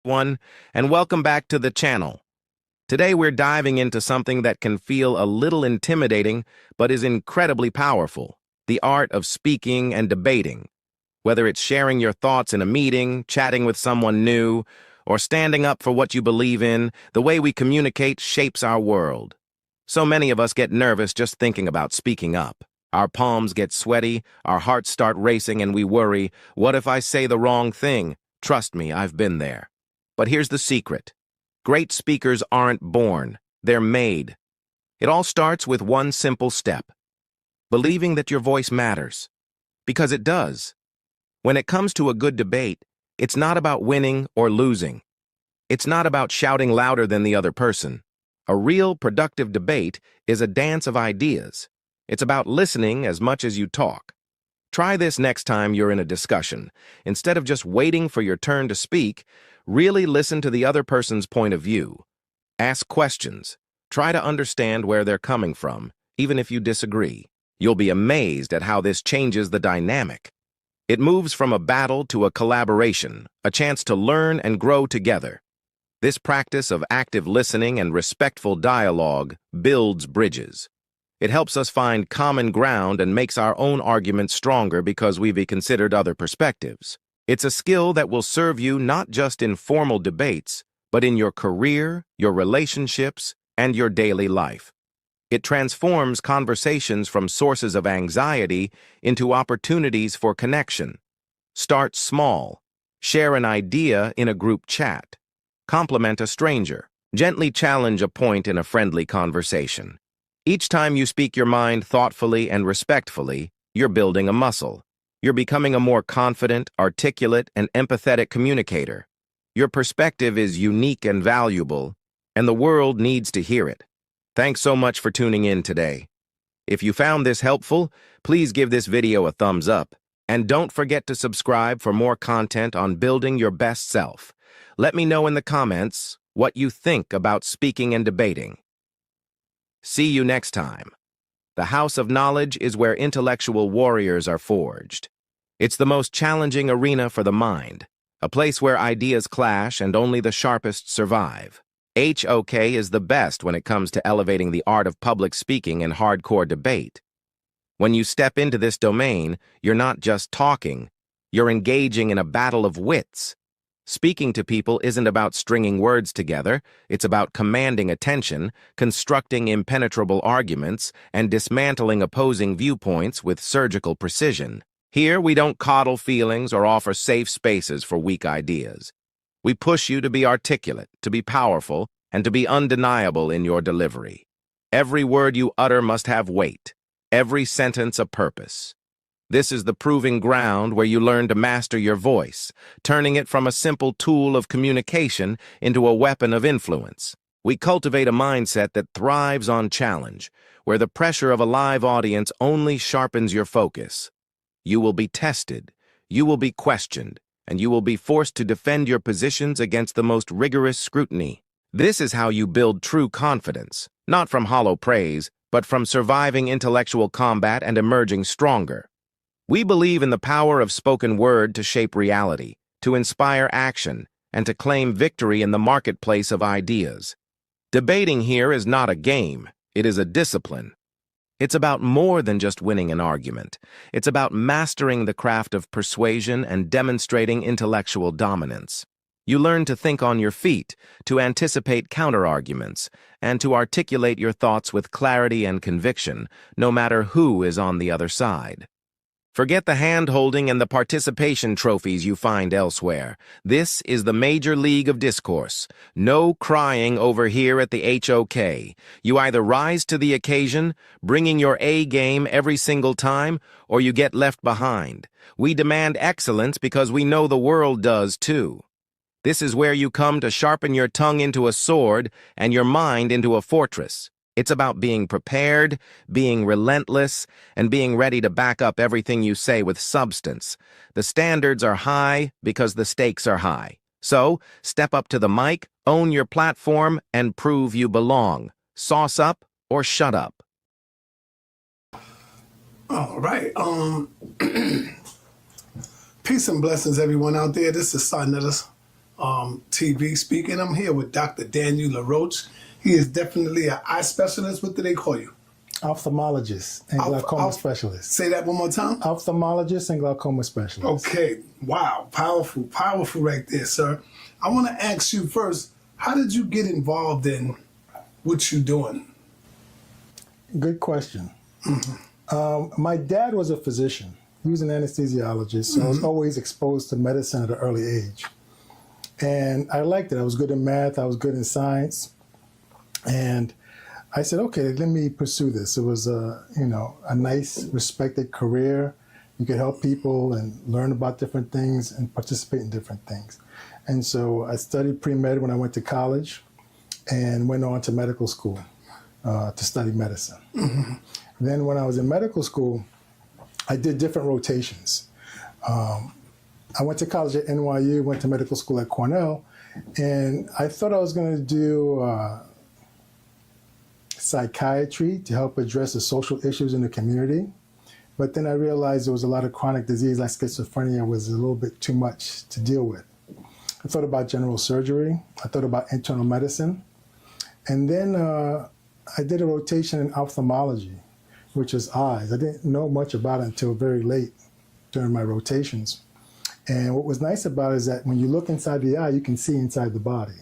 everyone, and welcome back to the channel. Today we're diving into something that can feel a little intimidating, but is incredibly powerful: the art of speaking and debating. Whether it's sharing your thoughts in a meeting, chatting with someone new, or standing up for what you believe in, the way we communicate shapes our world. So many of us get nervous just thinking about speaking up. Our palms get sweaty, our hearts start racing, and we worry, what if I say the wrong thing? Trust me, I've been there. But here's the secret. Great speakers aren't born, they're made. It all starts with one simple step: believing that your voice matters. Because it does. When it comes to a good debate, it's not about winning or losing. It's not about shouting louder than the other person. A real, productive debate is a dance of ideas. It's about listening as much as you talk. Try this next time you're in a discussion. Instead of just waiting for your turn to speak, really listen to the other person's point of view. Ask questions. Try to understand where they're coming from, even if you disagree. You'll be amazed at how this changes the dynamic. It moves from a battle to a collaboration, a chance to learn and grow together. This practice of active listening and respectful dialogue builds bridges. It helps us find common ground and makes our own arguments stronger because we've considered other perspectives. It's a skill that will serve you not just in formal debates, but in your career, your relationships, and your daily life. It transforms conversations from sources of anxiety into opportunities for connection. Start small. Share an idea in a group chat. Compliment a stranger. Gently challenge a point in a friendly conversation. Each time you speak your mind thoughtfully and respectfully, you're building a muscle. You're becoming a more confident, articulate, and empathetic communicator. Your perspective is unique and valuable, and the world needs to hear it. Thanks so much for tuning in today. If you found this helpful, please give this video a thumbs up, and don't forget to subscribe for more content on building your best self. Let me know in the comments what you think about speaking and debating. See you next time. The House of Knowledge is where intellectual warriors are forged. It's the most challenging arena for the mind, a place where ideas clash and only the sharpest survive. HOK is the best when it comes to elevating the art of public speaking and hardcore debate. When you step into this domain, you're not just talking, you're engaging in a battle of wits. Speaking to people isn't about stringing words together, it's about commanding attention, constructing impenetrable arguments, and dismantling opposing viewpoints with surgical precision. Here, we don't coddle feelings or offer safe spaces for weak ideas. We push you to be articulate, to be powerful, and to be undeniable in your delivery. Every word you utter must have weight, every sentence a purpose. This is the proving ground where you learn to master your voice, turning it from a simple tool of communication into a weapon of influence. We cultivate a mindset that thrives on challenge, where the pressure of a live audience only sharpens your focus. You will be tested, you will be questioned, and you will be forced to defend your positions against the most rigorous scrutiny. This is how you build true confidence, not from hollow praise, but from surviving intellectual combat and emerging stronger. We believe in the power of spoken word to shape reality, to inspire action, and to claim victory in the marketplace of ideas. Debating here is not a game, it is a discipline. It's about more than just winning an argument. It's about mastering the craft of persuasion and demonstrating intellectual dominance. You learn to think on your feet, to anticipate counterarguments, and to articulate your thoughts with clarity and conviction, no matter who is on the other side. Forget the hand-holding and the participation trophies you find elsewhere. This is the major league of discourse. No crying over here at the HOK. You either rise to the occasion, bringing your A game every single time, or you get left behind. We demand excellence because we know the world does too. This is where you come to sharpen your tongue into a sword and your mind into a fortress. It's about being prepared, being relentless, and being ready to back up everything you say with substance. The standards are high because the stakes are high. So, step up to the mic, own your platform, and prove you belong. Sauce up or shut up. All right. Peace and blessings, everyone out there. This is sa.neter TV speaking. I'm here with Dr. Daniel Laroche. He is definitely an eye specialist. What do they call you? Ophthalmologist and glaucoma specialist. Say that one more time. Ophthalmologist and glaucoma specialist. Okay. Wow. Powerful right there, sir. I want to ask you first, how did you get involved in what you're doing? Good question. My dad was a physician. He was an anesthesiologist, so I was always exposed to medicine at an early age. And I liked it. I was good in math. I was good in science. And I said, okay, let me pursue this. It was a nice, respected career. You could help people and learn about different things and participate in different things. And so I studied pre-med when I went to college and went on to medical school to study medicine. Then when I was in medical school, I did different rotations. I went to college at NYU, went to medical school at Cornell, and I thought I was going to do psychiatry to help address the social issues in the community. But then I realized there was a lot of chronic disease like schizophrenia was a little bit too much to deal with. I thought about general surgery. I thought about internal medicine. And then I did a rotation in ophthalmology, which is eyes. I didn't know much about it until very late during my rotations. And what was nice about it is that when you look inside the eye, you can see inside the body.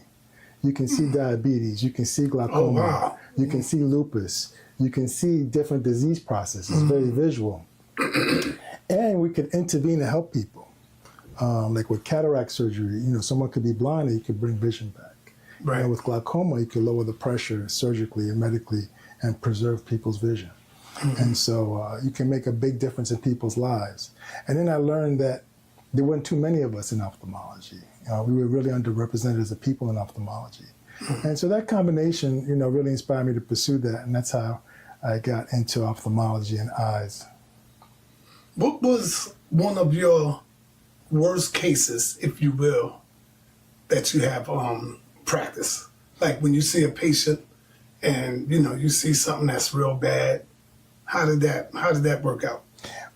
You can see diabetes, you can see glaucoma, you can see lupus, you can see different disease processes, very visual. And we could intervene to help people. Like with cataract surgery, someone could be blind and you could bring vision back. Right. With glaucoma, you could lower the pressure surgically and medically and preserve people's vision. And so you can make a big difference in people's lives. And then I learned that there weren't too many of us in ophthalmology. We were really underrepresented as a people in ophthalmology. And so that combination, really inspired me to pursue that. And that's how I got into ophthalmology and eyes. What was one of your worst cases, if you will, that you have practiced? Like when you see a patient and, you see something that's real bad, how did that work out?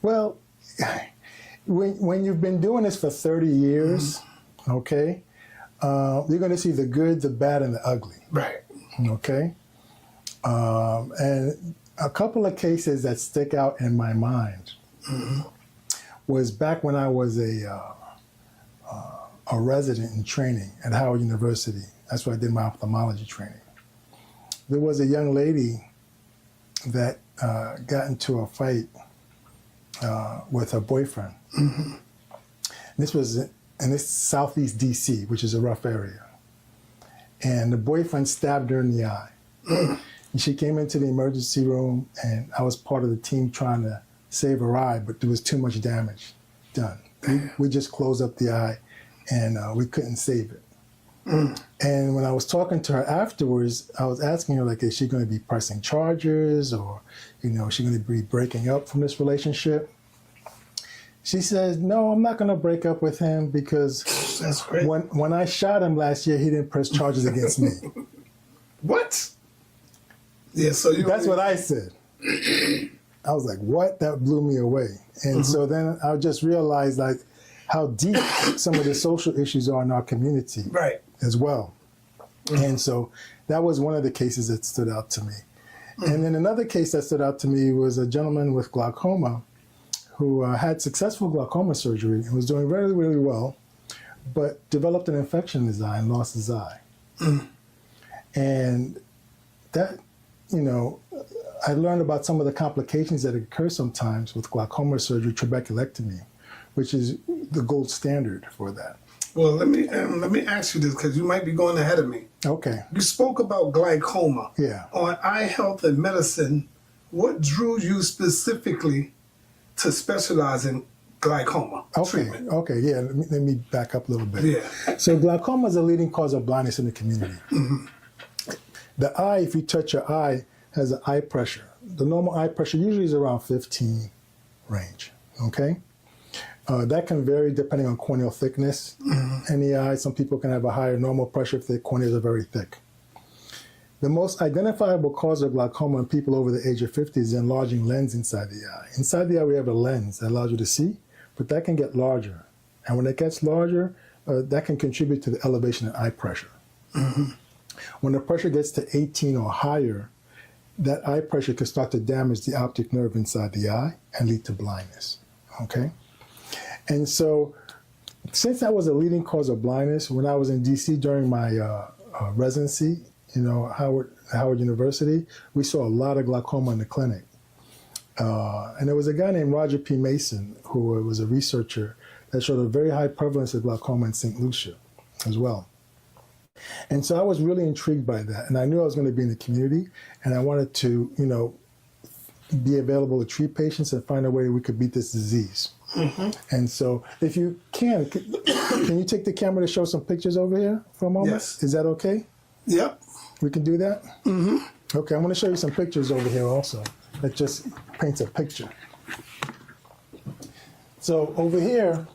Well, when you've been doing this for 30 years, okay, you're going to see the good, the bad, and the ugly. Right. Okay? And a couple of cases that stick out in my mind was back when I was a resident in training at Howard University. That's where I did my ophthalmology training. There was a young lady that got into a fight with her boyfriend. This was in this Southeast DC, which is a rough area. And the boyfriend stabbed her in the eye. And she came into the emergency room, and I was part of the team trying to save her eye, but there was too much damage done. We just closed up the eye, and we couldn't save it. And when I was talking to her afterwards, I was asking her, like, is she going to be pressing charges, or, is she going to be breaking up from this relationship? She says, no, I'm not going to break up with him because that's great. When I shot him last year, he didn't press charges against me. What? Yeah, so that's what I said. I was like, what? That blew me away. And so then I just realized like how deep some of the social issues are in our community as well. And so that was one of the cases that stood out to me. And then another case that stood out to me was a gentleman with glaucoma who had successful glaucoma surgery and was doing really, really well, but developed an infection in his eye and lost his eye. And that, I learned about some of the complications that occur sometimes with glaucoma surgery, trabeculectomy, which is the gold standard for that. Well, let me ask you this, because you might be going ahead of me. Okay. You spoke about glaucoma. Yeah. On eye health and medicine, what drew you specifically to specialize in glaucoma treatment? Okay, yeah, let me back up a little bit. Yeah. So glaucoma is a leading cause of blindness in the community. The eye, if you touch your eye, has an eye pressure. The normal eye pressure usually is around 15 range, okay? That can vary depending on corneal thickness in the eye. Some people can have a higher normal pressure if their corneas are very thick. The most identifiable cause of glaucoma in people over the age of 50 is enlarging lens inside the eye. Inside the eye, we have a lens that allows you to see, but that can get larger. And when it gets larger, that can contribute to the elevation in eye pressure. When the pressure gets to 18 or higher, that eye pressure can start to damage the optic nerve inside the eye and lead to blindness, okay? And so, since that was a leading cause of blindness, when I was in DC during my residency, Howard University, we saw a lot of glaucoma in the clinic. And there was a guy named Roger P. Mason, who was a researcher that showed a very high prevalence of glaucoma in St. Lucia as well. And so I was really intrigued by that. And I knew I was going to be in the community, and I wanted to, be available to treat patients and find a way we could beat this disease. And so if you can you take the camera to show some pictures over here for a moment? Yes. Is that okay? Yep. We can do that? Okay, I'm going to show you some pictures over here also. That just paints a picture. So over here,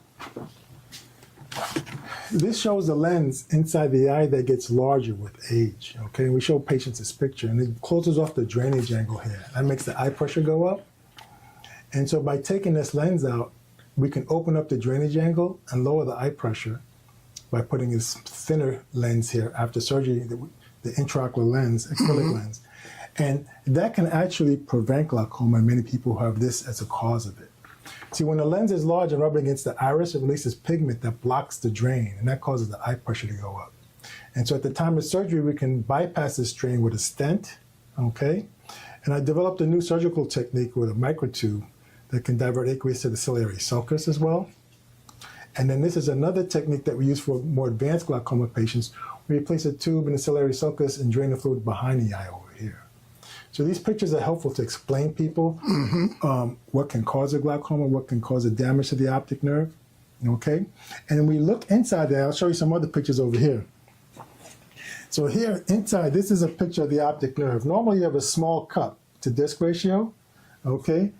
this shows the lens inside the eye that gets larger with age, okay? We show patients this picture, and it closes off the drainage angle here. That makes the eye pressure go up. And so by taking this lens out, we can open up the drainage angle and lower the eye pressure by putting this thinner lens here after surgery, the intraocular lens, acrylic lens. And that can actually prevent glaucoma in many people who have this as a cause of it. See, when the lens is large and rubbing against the iris, it releases pigment that blocks the drain, and that causes the eye pressure to go up. And so at the time of surgery, we can bypass this drain with a stent, okay? And I developed a new surgical technique with a microtube that can divert aqueous to the ciliary sulcus as well. And then this is another technique that we use for more advanced glaucoma patients, where you place a tube in the ciliary sulcus and drain the fluid behind the eye over here. So these pictures are helpful to explain people what can cause a glaucoma, what can cause a damage to the optic nerve, okay? And we look inside there. I'll show you some other pictures over here. So here inside, this is a picture of the optic nerve. Normally you have a small cup to disc ratio, okay?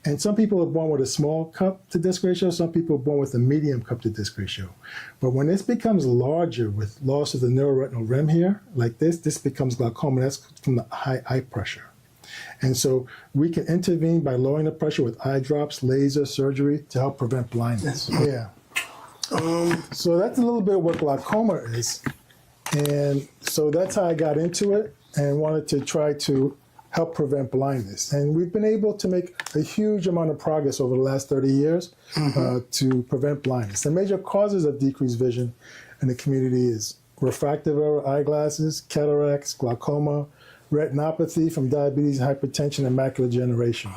And some people are born with a small cup to disc ratio, some people are born with a medium cup to disc ratio. But when this becomes larger with loss of the neuroretinal rim here, like this becomes glaucoma. That's from the high eye pressure. And so we can intervene by lowering the pressure with eye drops, laser, surgery to help prevent blindness. Yeah. So that's a little bit of what glaucoma is. And so that's how I got into it and wanted to try to help prevent blindness. And we've been able to make a huge amount of progress over the last 30 years to prevent blindness. The major causes of decreased vision in the community is refractive error eyeglasses, cataracts, glaucoma, retinopathy from diabetes, hypertension, and macular degeneration.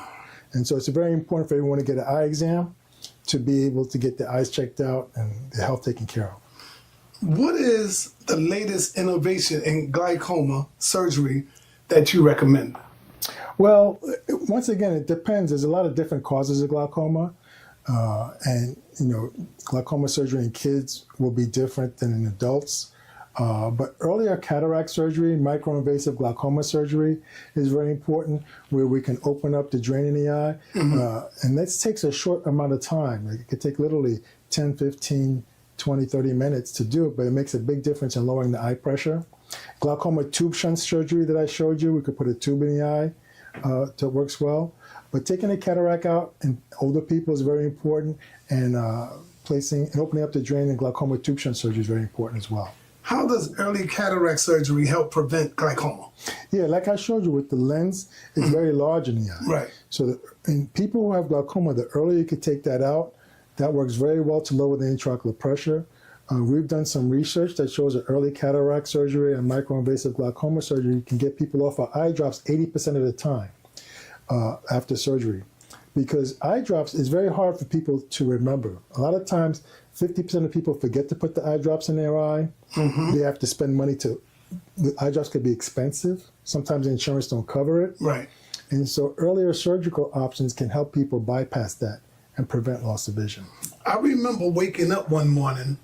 And so it's very important for everyone to get an eye exam to be able to get the eyes checked out and the health taken care of. What is the latest innovation in glaucoma surgery that you recommend? Well, once again, it depends. There's a lot of different causes of glaucoma. And, glaucoma surgery in kids will be different than in adults. But earlier cataract surgery, microinvasive glaucoma surgery is very important, where we can open up the drain in the eye. And that takes a short amount of time. It could take literally 10, 15, 20, 30 minutes to do it, but it makes a big difference in lowering the eye pressure. Glaucoma tube shunt surgery that I showed you, we could put a tube in the eye. It works well. But taking the cataract out in older people is very important, and placing and opening up the drain in glaucoma tube shunt surgery is very important as well. How does early cataract surgery help prevent glaucoma? Yeah, like I showed you with the lens, it's very large in the eye. Right. So in people who have glaucoma, the earlier you could take that out, that works very well to lower the intraocular pressure. We've done some research that shows that early cataract surgery and microinvasive glaucoma surgery can get people off of eye drops 80% of the time after surgery. Because eye drops is very hard for people to remember. A lot of times, 50% of people forget to put the eye drops in their eye. They have to spend money the eye drops could be expensive. Sometimes the insurance don't cover it. Right. And so earlier surgical options can help people bypass that and prevent loss of vision. I remember waking up one morning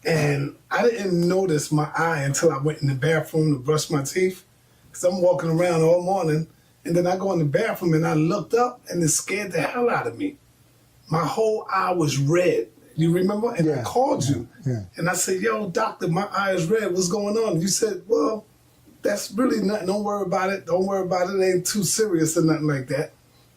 and I didn't notice my eye until I went in the bathroom to brush my teeth. Because I'm walking around all morning, and then I go in the bathroom and I looked up and it scared the hell out of me. My whole eye was red. You remember? And I called you. Yeah. And I said, yo, doctor, my eye is red. What's going on? And you said, well, that's really nothing. Don't worry about it. Don't worry about it. It ain't too serious or nothing like that.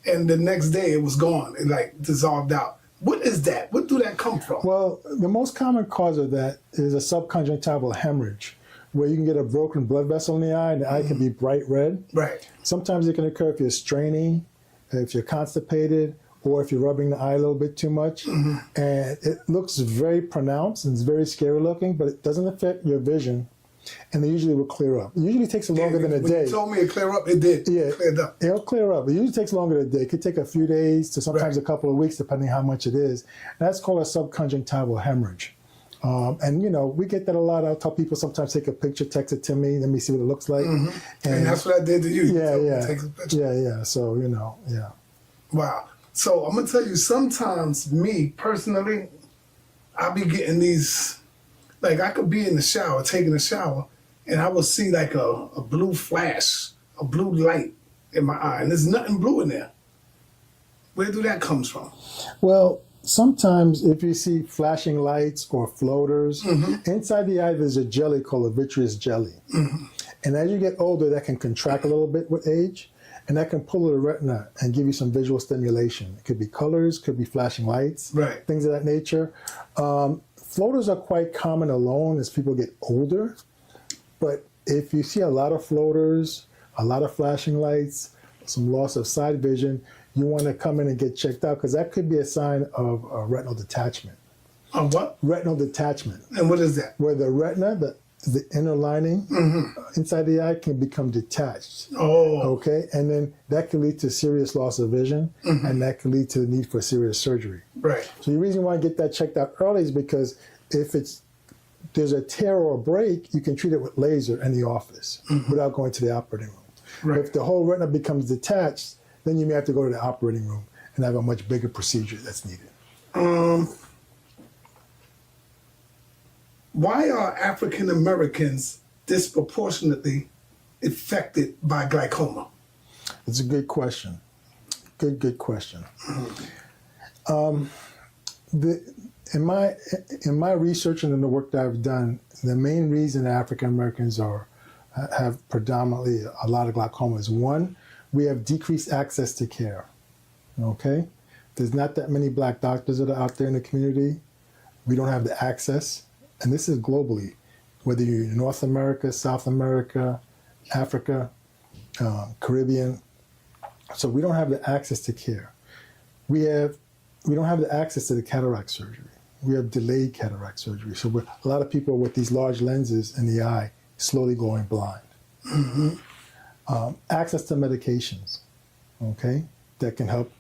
And the next day it was gone. It like dissolved out. What is that? What do that come from? Well, the most common cause of that is a subconjunctival hemorrhage, where you can get a broken blood vessel in the eye, and the eye can be bright red. Right. Sometimes it can occur if you're straining, if you're constipated, or if you're rubbing the eye a little bit too much. And it looks very pronounced and it's very scary looking, but it doesn't affect your vision, and it usually will clear up. It usually takes longer than a When day. you told me it clear up, it did. Yeah, It cleared up. it'll clear up. It usually takes longer than a day. It could take a few days to sometimes a couple of weeks, depending how much it is. That's called a subconjunctival hemorrhage. And, you know, we get that a lot. I'll tell people sometimes take a picture, text it to me, let me see what it looks like. And that's what I did to you. You Yeah, told me to yeah. take a picture. Yeah. So, you know, yeah. Wow. So I'm gonna tell you, sometimes me personally, I be getting these, like I could be in the shower, taking a shower, and I will see like a blue flash, a blue light in my eye, and there's nothing blue in there. Where do that comes from? Well, sometimes if you see flashing lights or floaters, inside the eye there's a jelly called a vitreous jelly. And as you get older, that can contract a little bit with age, and that can pull the retina and give you some visual stimulation. It could be colors, could be flashing lights, Right. things of that nature. Floaters are quite common alone as people get older, but if you see a lot of floaters, a lot of flashing lights, some loss of side vision, you want to come in and get checked out, because that could be a sign of a retinal detachment. What? Retinal detachment, And what is that? where the retina, the inner lining inside the eye can become detached. Oh. Okay, and then that can lead to serious loss of vision, and that can lead to the need for serious surgery. Right. So the reason why I get that checked out early is because if there's a tear or a break, you can treat it with laser in the office without going to the operating room. Right. If the whole retina becomes detached, then you may have to go to the operating room and have a much bigger procedure that's needed. Why are African Americans disproportionately affected by glaucoma? It's a good question. Good question. In my research and in the work that I've done, the main reason African Americans have predominantly a lot of glaucoma is, one, we have decreased access to care. Okay, there's not that many black doctors that are out there in the community. We don't have the access, and this is globally, whether you're in North America, South America, Africa, Caribbean. So we don't have the access to care. We don't have the access to the cataract surgery. We have delayed cataract surgery. So a lot of people with these large lenses in the eye slowly going blind. Access to medications, okay, that can help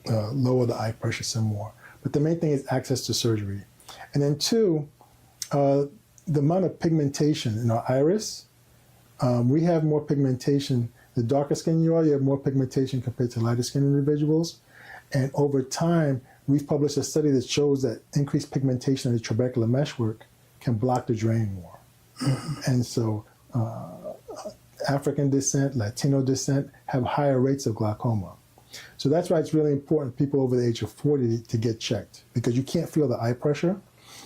lower the eye pressure some more. But the main thing is access to surgery. And then two, the amount of pigmentation in our iris. We have more pigmentation. The darker skin you are, you have more pigmentation compared to lighter skinned individuals. And over time, we've published a study that shows that increased pigmentation in the trabecular meshwork can block the drain more. And so African descent, Latino descent have higher rates of glaucoma. So that's why it's really important people over the age of 40 to get checked, because you can't feel the eye pressure.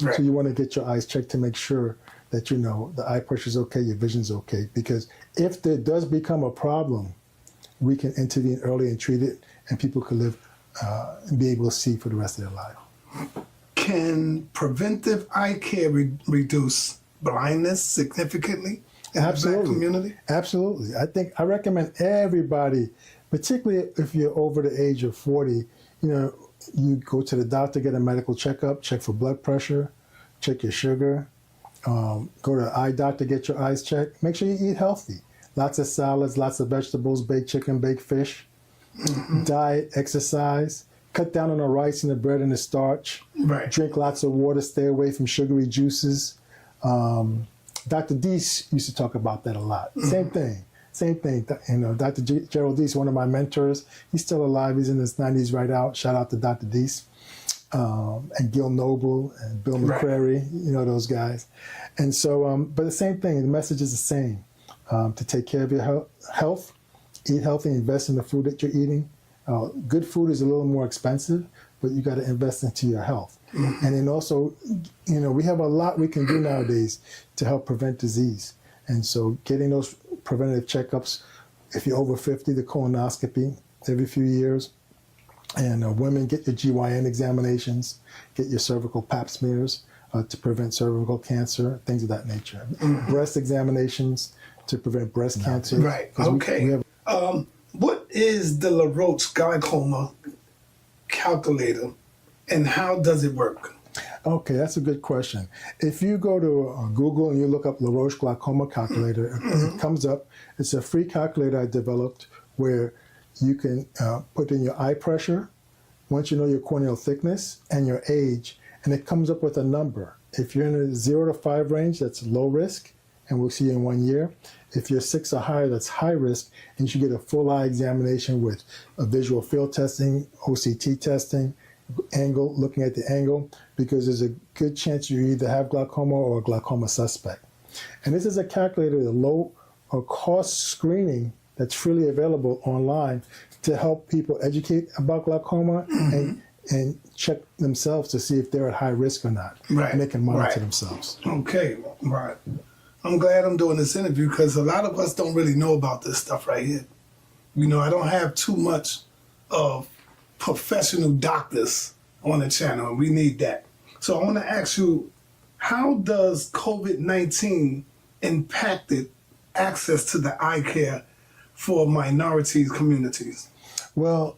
Right. So you want to get your eyes checked to make sure that you know the eye pressure is okay, your vision's okay. Because if there does become a problem, we can intervene early and treat it, and people can live and be able to see for the rest of their life. Can preventive eye care reduce blindness significantly in the black community? Absolutely. I recommend everybody, particularly if you're over the age of 40, you go to the doctor, get a medical checkup, check for blood pressure, check your sugar, go to the eye doctor, get your eyes checked. Make sure you eat healthy. Lots of salads, lots of vegetables, baked chicken, baked fish. Diet, exercise, cut down on the rice and the bread and the starch. Right. Drink lots of water, stay away from sugary juices. Dr. Deese used to talk about that a lot. Same thing. Dr. Gerald Deese, one of my mentors, he's still alive. He's in his 90s right out. Shout out to Dr. Deese. And Gil Noble and Bill McCrary, those guys. And so, but the same thing, the message is the same. To take care of your health, eat healthy, invest in the food that you're eating. Good food is a little more expensive, but you got to invest into your health. And then also, we have a lot we can do nowadays to help prevent disease. And so getting those preventative checkups, if you're over 50, the colonoscopy every few years, And women, get your GYN examinations, get your cervical pap smears to prevent cervical cancer, things of that nature. Breast examinations to prevent breast cancer. Right. Okay. What is the Laroche glaucoma calculator, and how does it work? Okay, that's a good question. If you go to Google and you look up Laroche glaucoma calculator, it comes up. It's a free calculator I developed where you can put in your eye pressure, once you know your corneal thickness and your age, and it comes up with a number. If you're in a 0 to 5 range, that's low risk, and we'll see you in 1 year. If you're 6 or higher, that's high risk, and you should get a full eye examination with a visual field testing, OCT testing, angle, looking at the angle, because there's a good chance you either have glaucoma or a glaucoma suspect. And this is a calculator, a low or cost screening that's freely available online to help people educate about glaucoma and check themselves to see if they're at high risk or not. Right. And they can monitor themselves. Okay, right. I'm glad I'm doing this interview because a lot of us don't really know about this stuff right here. You know, I don't have too much of professional doctors on the channel. We need that. So I want to ask you, how does COVID-19 impacted access to the eye care for minorities communities? Well,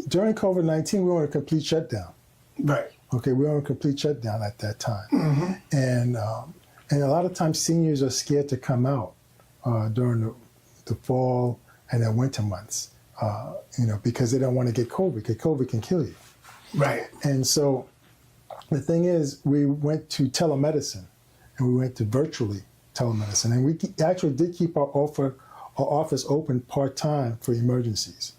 during COVID-19, we were in a complete shutdown. Right. Okay, we were in a complete shutdown at that time. And a lot of times seniors are scared to come out during the fall and the winter months, because they don't want to get COVID, because COVID can kill you. Right. And so the thing is, we went to telemedicine, and we went to virtually telemedicine, and we actually did keep our office open part-time for emergencies,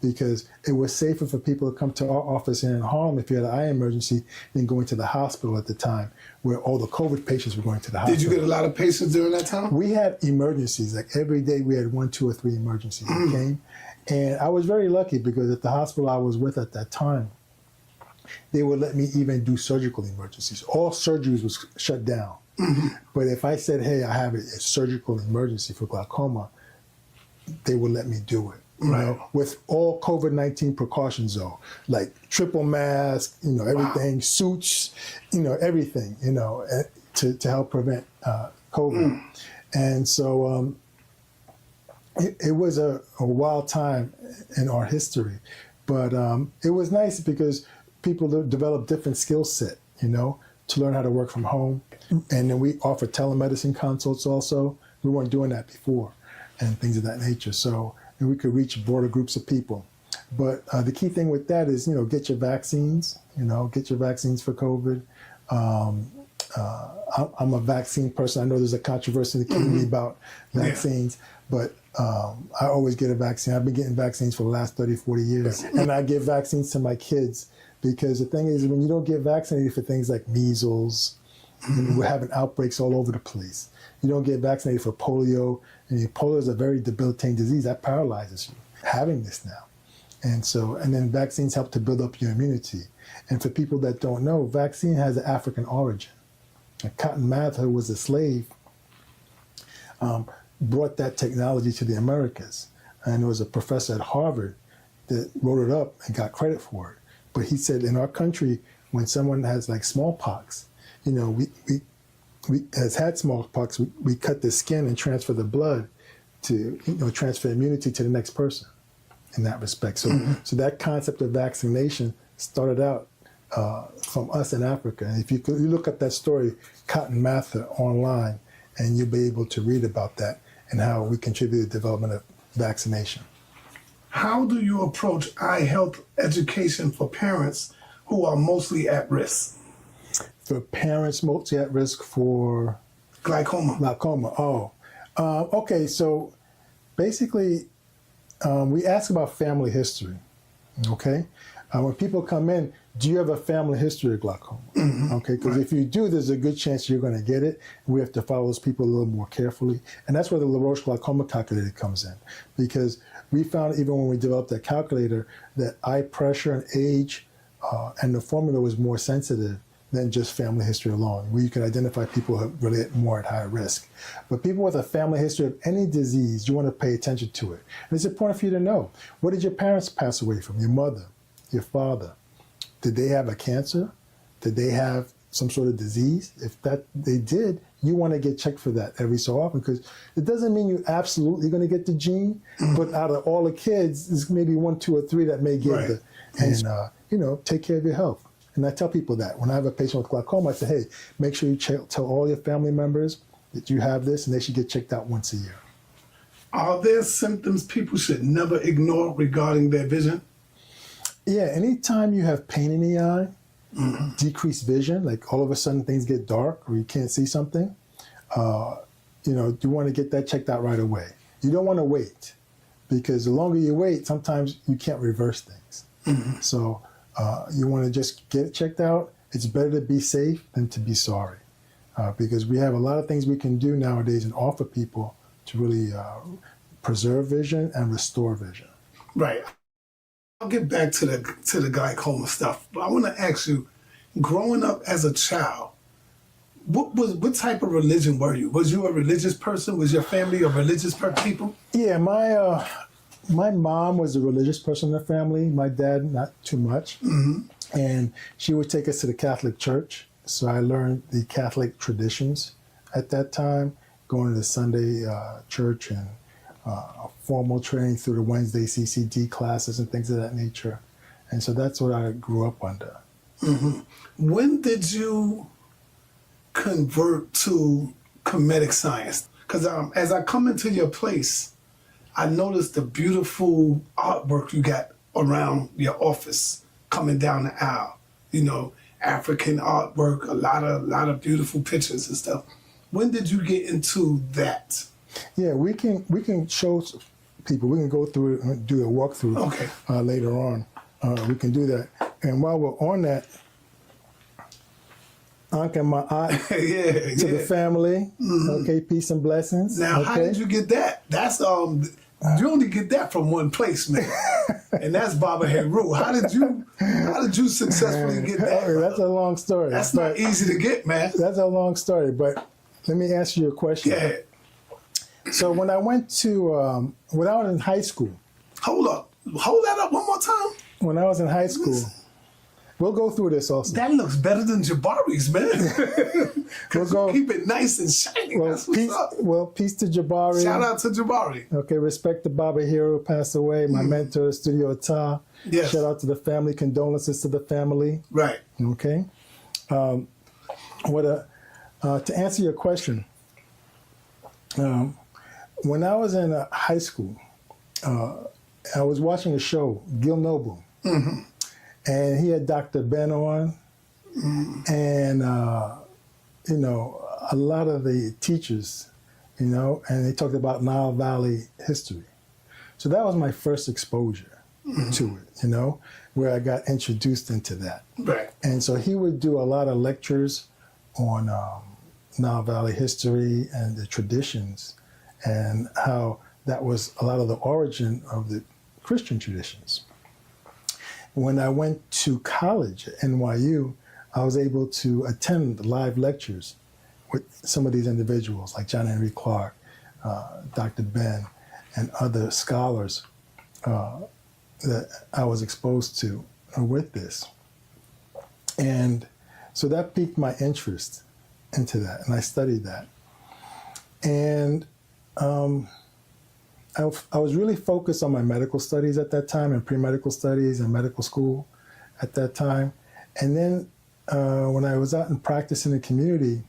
because it was safer for people to come to our office here in Harlem if you had an eye emergency than going to the hospital at the time, where all the COVID patients were going to the hospital. Did you get a lot of patients during that time? We had emergencies. Like every day we had 1, 2, or 3 emergencies that came. And I was very lucky because at the hospital I was with at that time, they would let me even do surgical emergencies. All surgeries was shut down. But if I said, hey, I have a surgical emergency for glaucoma, they would let me do it. You know, with all COVID-19 precautions though, like triple mask, everything, suits, everything, to help prevent COVID. And so it was a wild time in our history, but it was nice because people developed different skill set, to learn how to work from home. And then we offered telemedicine consults also. We weren't doing that before and things of that nature. So and we could reach broader groups of people. But the key thing with that is, get your vaccines, get your vaccines for COVID. I'm a vaccine person. I know there's a controversy in the community about vaccines, but I always get a vaccine. I've been getting vaccines for the last 30, 40 years. And I give vaccines to my kids because the thing is, when you don't get vaccinated for things like measles, we're having outbreaks all over the place. You don't get vaccinated for polio, and polio is a very debilitating disease that paralyzes you, having this now. And then vaccines help to build up your immunity. And for people that don't know, vaccine has an African origin. Cotton Mather, who was a slave, brought that technology to the Americas. And there was a professor at Harvard that wrote it up and got credit for it. But he said in our country, when someone has like smallpox, we has had smallpox, we cut the skin and transfer the blood to, transfer immunity to the next person in that respect. So, so that concept of vaccination started out from us in Africa. And if you look up that story, Cotton Mather, online, and you'll be able to read about that and how we contribute to the development of vaccination. How do you approach eye health education for parents who are mostly at risk? For parents mostly at risk for glaucoma. Okay. So basically, we ask about family history. Okay. When people come in, do you have a family history of glaucoma? Okay. Because if you do, there's a good chance you're going to get it. We have to follow those people a little more carefully. And that's where the Laroche glaucoma calculator comes in. Because we found, even when we developed that calculator, that eye pressure and age and the formula was more sensitive than just family history alone, where you can identify people who are really more at high risk. But people with a family history of any disease, you want to pay attention to it. And it's important for you to know, what did your parents pass away from? Your mother, your father, did they have a cancer? Did they have some sort of disease? If that they did, you want to get checked for that every so often, because it doesn't mean you're absolutely going to get the gene, but out of all the kids, there's maybe 1, 2, or 3 that may get it. And, you know, take care of your health. And I tell people that. When I have a patient with glaucoma, I say, hey, make sure you tell all your family members that you have this, and they should get checked out once a year. Are there symptoms people should never ignore regarding their vision? Yeah, anytime you have pain in the eye, decreased vision, like all of a sudden things get dark or you can't see something, you know, you want to get that checked out right away. You don't want to wait, because the longer you wait, sometimes you can't reverse things. So you want to just get it checked out. It's better to be safe than to be sorry, because we have a lot of things we can do nowadays and offer people to really preserve vision and restore vision. Right. I'll get back to the glaucoma stuff, but I want to ask you, growing up as a child, what type of religion were you? Was you a religious person? Was your family a religious people? Yeah, my mom was a religious person in the family. My dad, not too much. And she would take us to the Catholic Church. So I learned the Catholic traditions at that time, going to the Sunday church and formal training through the Wednesday CCD classes and things of that nature. And so that's what I grew up under. When did you convert to comedic science? Because as I come into your place, I noticed the beautiful artwork you got around your office coming down the aisle. You know, African artwork, a lot of beautiful pictures and stuff. When did you get into that? Yeah, we can show people. We can go through it and do a walkthrough later on. We can do that. And while we're on that, Uncle my aunt to the family. Okay, peace and blessings. Now, how did you get that? That's you only get that from one place, man. And that's Baba Heru. How did you successfully get that? That's a long story. That's not easy to get, man. That's a long story, but let me answer your question. Yeah. So when I went to when I was in high school. Hold that up one more time. When I was in high school. We'll go through this also. That looks better than Jabari's, man. We'll keep it nice and shiny. Peace to Jabari. Shout out to Jabari. Okay, respect to Baba Hero, passed away. My mentor, Studio Ata. Yes. Shout out to the family. Condolences to the family. Right. Okay. To answer your question, when I was in high school, I was watching a show, Gil Noble. And he had Dr. Ben on, and, you know, a lot of the teachers, you know, and they talked about Nile Valley history. So that was my first exposure to it, you know, where I got introduced into that. Right. And so he would do a lot of lectures on Nile Valley history and the traditions and how that was a lot of the origin of the Christian traditions. When I went to college at NYU, I was able to attend live lectures with some of these individuals, like John Henry Clark, Dr. Ben, and other scholars that I was exposed to with this. And so that piqued my interest into that, and I studied that. And I was really focused on my medical studies at that time, and pre-medical studies and medical school at that time. And then when I was out in practice in the community,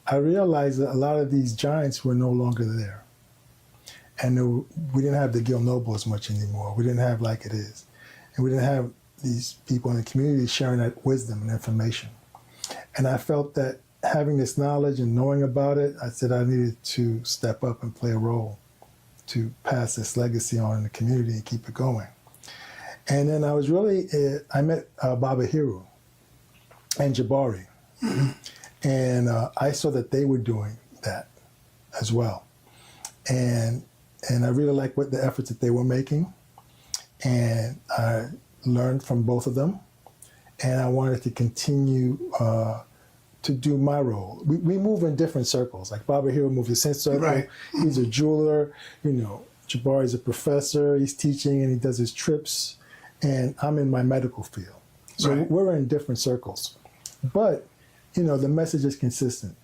I realized that a lot of these giants were no longer there. And we didn't have the Gil Noble as much anymore. We didn't have Like It Is. And we didn't have these people in the community sharing that wisdom and information. And I felt that having this knowledge and knowing about it, I said I needed to step up and play a role to pass this legacy on in the community and keep it going. And then I was really, I met Baba Hero and Jabari. And I saw that they were doing that as well. And I really liked what the efforts that they were making. And I learned from both of them. And I wanted to continue to do my role. We move in different circles. Like Baba Hero moves in Sense Circle. Right. He's a jeweler. You know, Jabari's a professor. He's teaching and he does his trips. and I'm in my medical field. So we're in different circles. But, the message is consistent.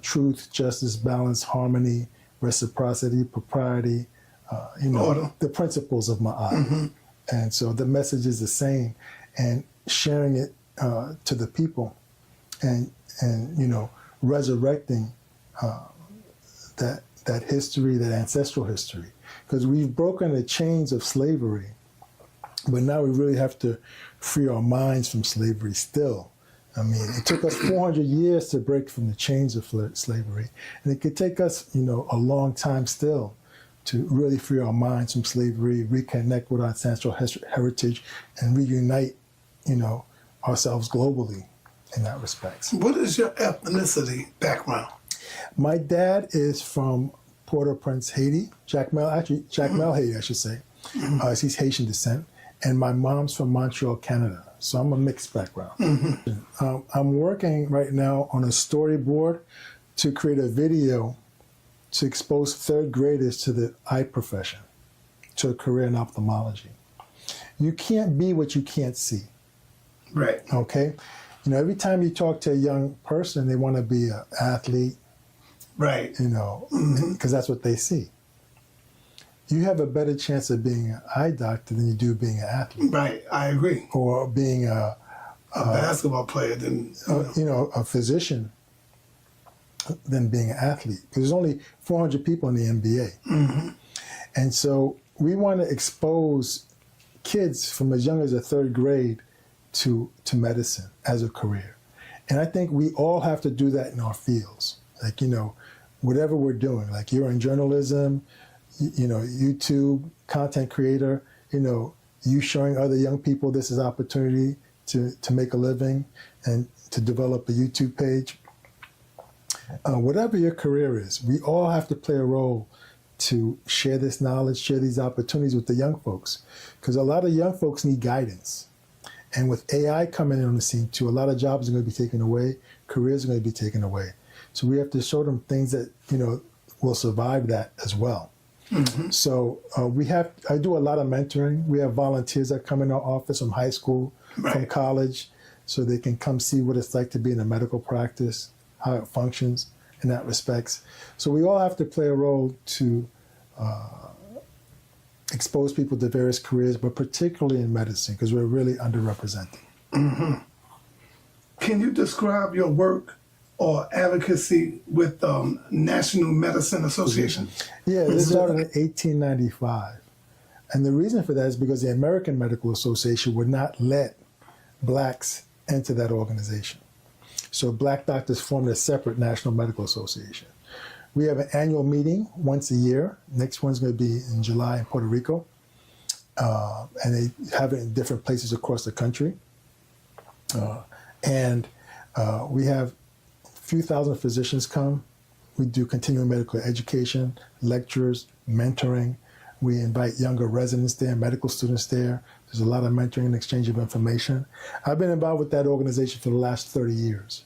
Truth, justice, balance, harmony, reciprocity, propriety, Order. the principles of Ma'at. And so the message is the same. And sharing it to the people and resurrecting that history, that ancestral history. Because we've broken the chains of slavery, but now we really have to free our minds from slavery still. I mean, it took us 400 years to break from the chains of slavery, and it could take us, a long time still to really free our minds from slavery, reconnect with our ancestral heritage, and reunite, ourselves globally in that respect. What is your ethnicity background? My dad is from Port-au-Prince, Haiti. Jacmel, Haiti, I should say. He's Haitian descent. And my mom's from Montreal, Canada. So I'm a mixed background. I'm working right now on a storyboard to create a video to expose third graders to the eye profession, to a career in ophthalmology. You can't be what you can't see. Right. Okay? Every time you talk to a young person, they want to be an athlete. Right. Because that's what they see. You have a better chance of being an eye doctor than you do being an athlete. Right, I agree. Or being a basketball player than a physician than being an athlete. Because there's only 400 people in the NBA. And so we want to expose kids from as young as the third grade to medicine as a career. And I think we all have to do that in our fields. Like, whatever we're doing, like you're in journalism, YouTube, content creator, you showing other young people this is opportunity to make a living and to develop a YouTube page. Whatever your career is, we all have to play a role to share this knowledge, share these opportunities with the young folks. Because a lot of young folks need guidance. And with AI coming in on the scene too, a lot of jobs are going to be taken away, careers are going to be taken away. So we have to show them things that, will survive that as well. So I do a lot of mentoring. We have volunteers that come in our office from high school, from college, so they can come see what it's like to be in a medical practice, how it functions in that respects. So we all have to play a role to expose people to various careers, but particularly in medicine, because we're really underrepresented. Can you describe your work or advocacy with National Medicine Association? Yeah, this started in 1895. And the reason for that is because the American Medical Association would not let blacks enter that organization. So black doctors formed a separate National Medical Association. We have an annual meeting once a year. Next one's going to be in July in Puerto Rico. And they have it in different places across the country. We have a few thousand physicians come. We do continuing medical education, lectures, mentoring. We invite younger residents there, medical students there. There's a lot of mentoring and exchange of information. I've been involved with that organization for the last 30 years.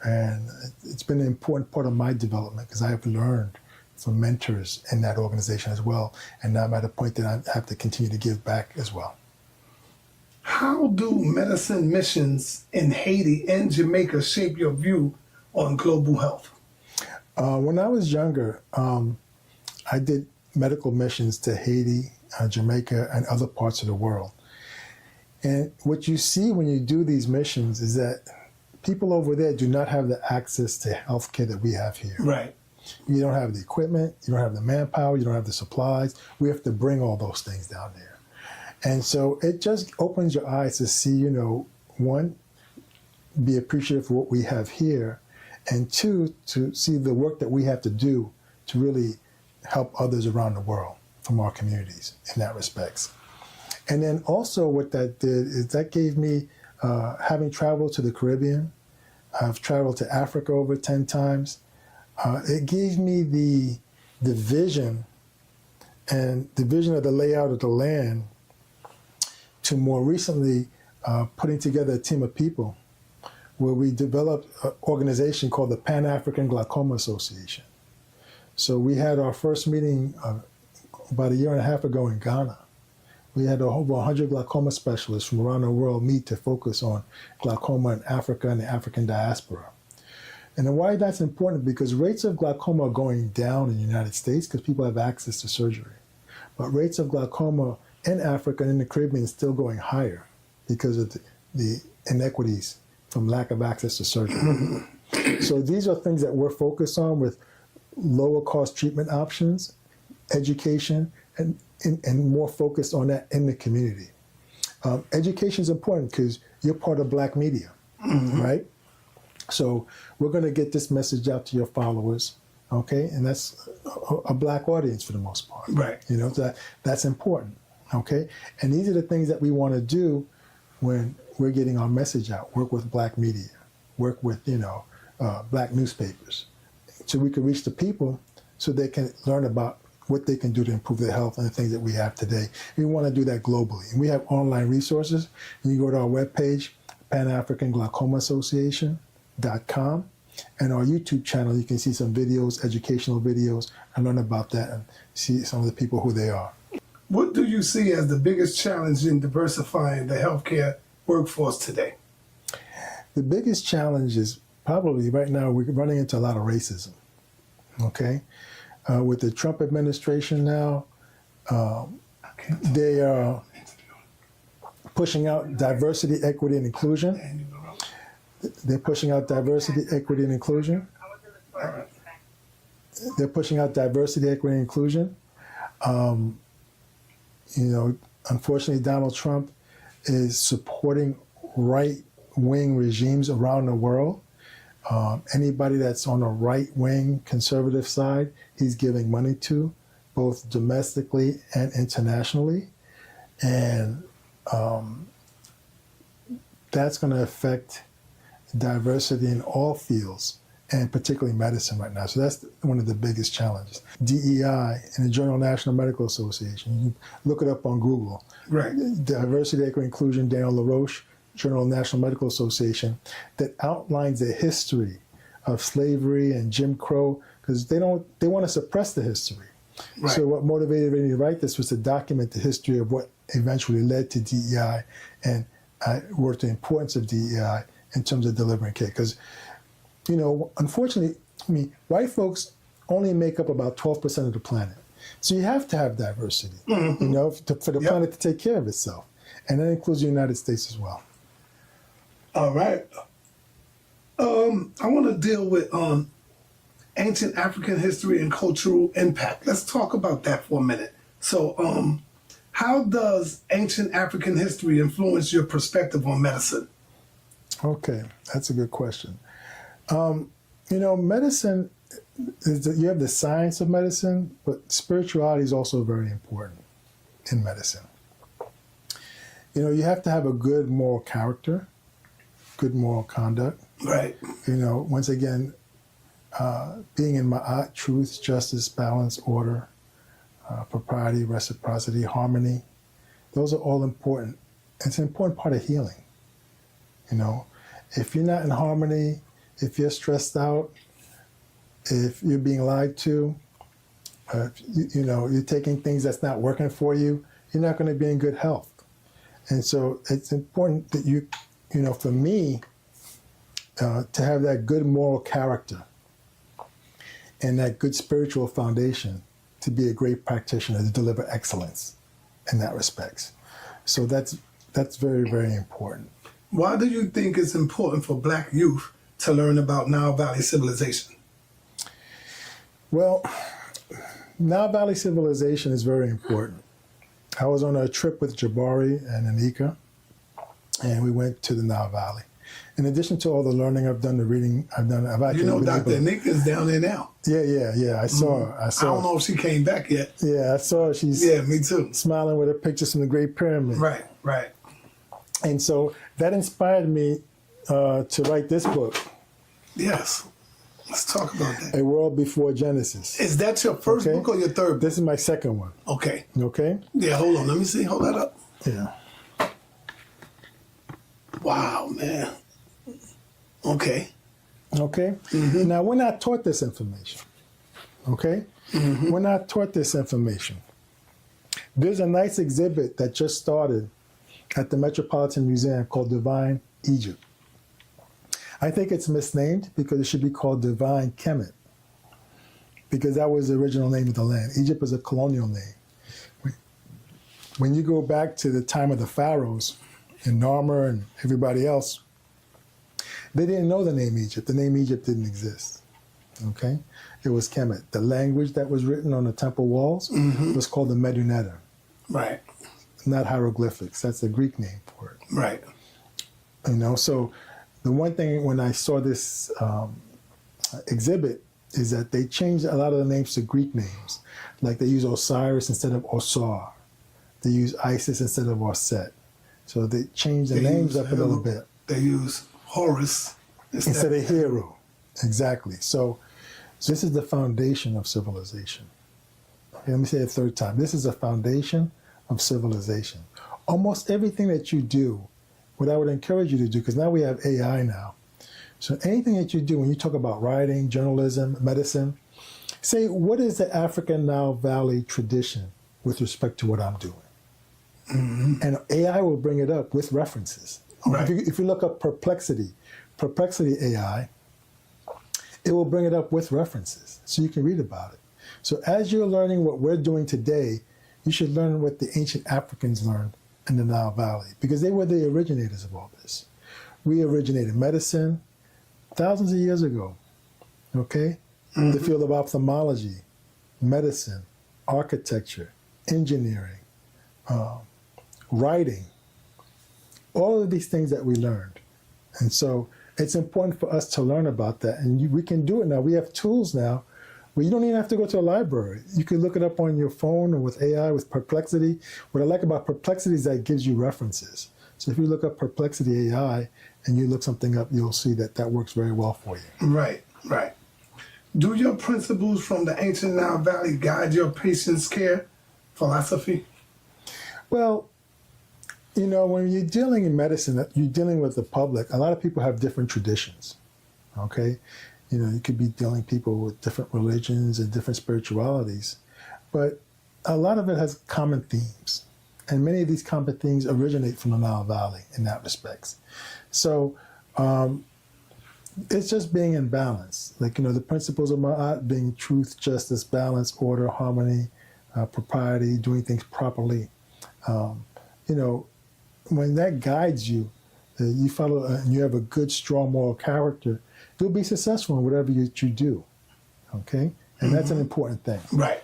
And it's been an important part of my development because I have learned from mentors in that organization as well. And now I'm at a point that I have to continue to give back as well. How do medicine missions in Haiti and Jamaica shape your view on global health? When I was younger, I did medical missions to Haiti, Jamaica, and other parts of the world. And what you see when you do these missions is that people over there do not have the access to healthcare that we have here. Right. You don't have the equipment, you don't have the manpower, you don't have the supplies. We have to bring all those things down there. And so it just opens your eyes to see, one, be appreciative of what we have here, and two, to see the work that we have to do to really help others around the world from our communities in that respects. And then also what that did is that gave me, having traveled to the Caribbean, I've traveled to Africa over 10 times, it gave me the vision and the vision of the layout of the land to more recently putting together a team of people where we developed an organization called the Pan-African Glaucoma Association. So we had our first meeting about a year and a half ago in Ghana. It We had over 100 glaucoma specialists from around the world meet to focus on glaucoma in Africa and the African diaspora. And then why that's important, because rates of glaucoma are going down in the United States because people have access to surgery. But rates of glaucoma in Africa and in the Caribbean is still going higher because of the inequities from lack of access to surgery. So these are things that we're focused on with lower cost treatment options, education, and more focused on that in the community. Education is important because you're part of Black media, right? So we're going to get this message out to your followers, okay? And that's a Black audience for the most part. Right. You know, that's important, okay? And these are the things that we want to do when we're getting our message out. Work with Black media, work with, Black newspapers, so we can reach the people so they can learn about what they can do to improve their health and the things that we have today. We want to do that globally. And we have online resources. You can go to our webpage, Pan-African Glaucoma Association.com, and our YouTube channel. You can see some videos, educational videos, and learn about that and see some of the people who they are. What do you see as the biggest challenge in diversifying the healthcare workforce today? The biggest challenge is probably right now we're running into a lot of racism, okay? With the Trump administration now, they are pushing out diversity, equity, and inclusion. They're pushing out diversity, equity, and inclusion. They're pushing out diversity, equity, and inclusion. Unfortunately, Donald Trump is supporting right-wing regimes around the world. Anybody that's on the right-wing conservative side, he's giving money to, both domestically and internationally. And that's going to affect diversity in all fields, and particularly medicine right now. So that's one of the biggest challenges. DEI and the Journal of National Medical Association, you look it up on Google. Right. Diversity, Equity, Inclusion, Daniel Laroche, Journal of National Medical Association, that outlines the history of slavery and Jim Crow, because they want to suppress the history. Right. So what motivated me to write this was to document the history of what eventually led to DEI, and I worked the importance of DEI in terms of delivering care. Because, unfortunately, white folks only make up about 12% of the planet. So you have to have diversity, for the planet to take care of itself. And that includes the United States as well. All right. I want to deal with ancient African history and cultural impact. Let's talk about that for a minute. So how does ancient African history influence your perspective on medicine? Okay, that's a good question. Medicine, you have the science of medicine, but spirituality is also very important in medicine. You have to have a good moral character, good moral conduct. Right. Once again, being in ma'at, truth, justice, balance, order, propriety, reciprocity, harmony, those are all important. It's an important part of healing. If you're not in harmony, if you're stressed out, if you're being lied to, you're taking things that's not working for you, you're not going to be in good health. And so it's important that for me, to have that good moral character and that good spiritual foundation to be a great practitioner, to deliver excellence in that respect. So that's very, very important. Why do you think it's important for Black youth to learn about Nile Valley civilization? Well, Nile Valley civilization is very important. I was on a trip with Jabari and Anika, and we went to the Nile Valley. In addition to all the learning I've done, the reading I've actually Dr. Anika's down there now. Yeah. I saw her. I don't know if she came back yet. Yeah, I saw her. She's me too. Smiling with her pictures from the Great Pyramid. Right. And so that inspired me to write this book. Yes. Let's talk about that. A World Before Genesis. Is that your first book or your third book? This is my second one. Okay. Okay? Yeah, hold on. Let me see. Hold that up. Yeah. Wow, man. Okay. Mm-hmm. Now, we're not taught this information. Okay? Mm-hmm. We're not taught this information. There's a nice exhibit that just started at the Metropolitan Museum called Divine Egypt. I think it's misnamed because it should be called Divine Kemet, because that was the original name of the land. Egypt is a colonial name. When you go back to the time of the pharaohs and Narmer and everybody else, they didn't know the name Egypt. The name Egypt didn't exist. Okay? It was Kemet. The language that was written on the temple walls was called the Medunetta. Right. Not hieroglyphics. That's the Greek name for it. Right. You know, so the one thing when I saw this exhibit is that they changed a lot of the names to Greek names. Like they use Osiris instead of Osar. They use Isis instead of Orset. So they changed the names up a little bit. They use Horus instead of Hero. Exactly. So this is the foundation of civilization. Okay, let me say it a third time. This is the foundation of civilization. Almost everything that you do, what I would encourage you to do, because now we have AI now. So anything that you do, when you talk about writing, journalism, medicine, say, what is the African Nile Valley tradition with respect to what I'm doing? And AI will bring it up with references. Right. If you look up perplexity AI, it will bring it up with references, so you can read about it. So as you're learning what we're doing today, you should learn what the ancient Africans learned in the Nile Valley, because they were the originators of all this. We originated medicine thousands of years ago, okay? The field of ophthalmology, medicine, architecture, engineering, writing, all of these things that we learned. And so it's important for us to learn about that. And we can do it now. We have tools now where you don't even have to go to a library. You can look it up on your phone or with AI, with Perplexity. What I like about Perplexity is that it gives you references. So if you look up Perplexity AI and you look something up, you'll see that that works very well for you. Right, right. Do your principles from the ancient Nile Valley guide your patient's care philosophy? Well, you know, when you're dealing in medicine, you're dealing with the public. A lot of people have different traditions, okay? You know, you could be dealing people with different religions and different spiritualities, but a lot of it has common themes. And many of these common themes originate from the Nile Valley in that respect. So it's just being in balance. Like, you know, the principles of Ma'at being truth, justice, balance, order, harmony, propriety, doing things properly. You know, when that guides you, you follow, and you have a good, strong moral character, you'll be successful in whatever you do, okay? And that's an important thing. Right.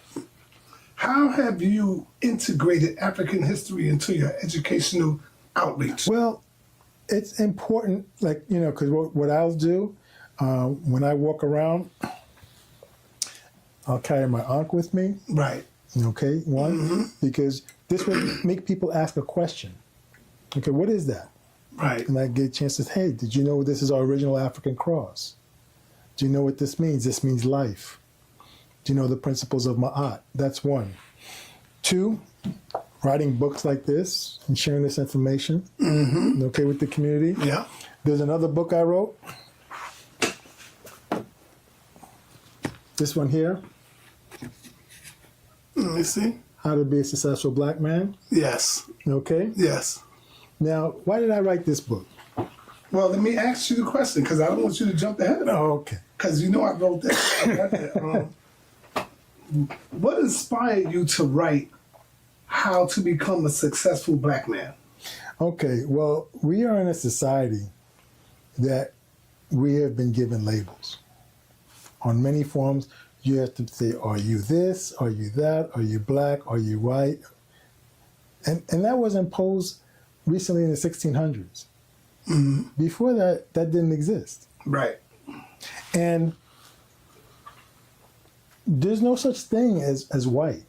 How have you integrated African history into your educational outreach? Well, it's important, like, you know, because what I'll do when I walk around, I'll carry my ankh with me. Right. Okay, one, because this would make people ask a question. Okay, what is that? Right. And I get a chance to say, hey, did you know this is our original African cross? Do you know what this means? This means life. Do you know the principles of Ma'at? That's one. Two, writing books like this and sharing this information, okay, with the community. Yeah. There's another book I wrote. This one here. Let me see. How to Be a Successful Black Man. Yes. Okay. Yes. Now, why did I write this book? Well, let me ask you the question, because I don't want you to jump ahead. Oh, okay. Because you know I wrote that. What inspired you to write How to Become a Successful Black Man? Okay, well, we are in a society that we have been given labels. On many forms, you have to say, are you this? Are you that? Are you black? Are you white? And that was imposed recently in the 1600s. Before that, that didn't exist. Right. And there's no such thing as white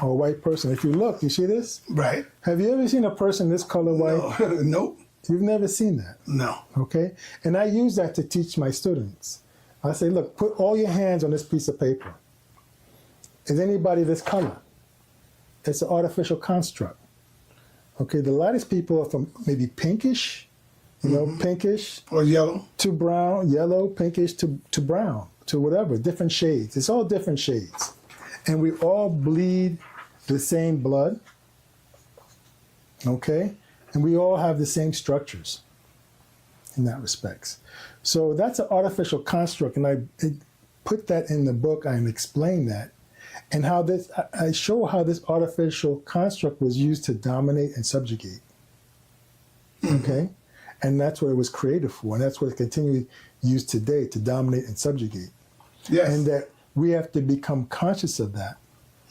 or a white person. If you look, you see this? Right. Have you ever seen a person this color white? No. Nope. You've never seen that. No. Okay? And I use that to teach my students. I say, look, put all your hands on this piece of paper. Is anybody this color? It's an artificial construct. Okay, the lightest people are from maybe pinkish, you know, pinkish. Or yellow. To brown, yellow, pinkish to brown, to whatever, different shades. It's all different shades. And we all bleed the same blood, okay? And we all have the same structures in that respects. So that's an artificial construct, and I put that in the book. I explain that, and how this, I show how this artificial construct was used to dominate and subjugate. Okay? And that's what it was created for, and that's what it continually used today, to dominate and subjugate. Yes. And that we have to become conscious of that.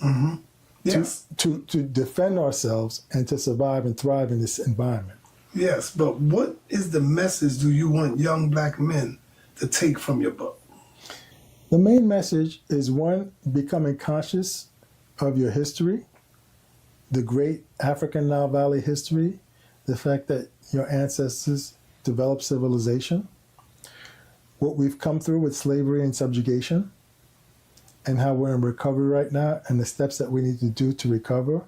Mm-hmm. Yes. To defend ourselves and to survive and thrive in this environment. Yes, but what is the message do you want young black men to take from your book? The main message is, one, becoming conscious of your history, the great African Nile Valley history, the fact that your ancestors developed civilization, what we've come through with slavery and subjugation, and how we're in recovery right now, and the steps that we need to do to recover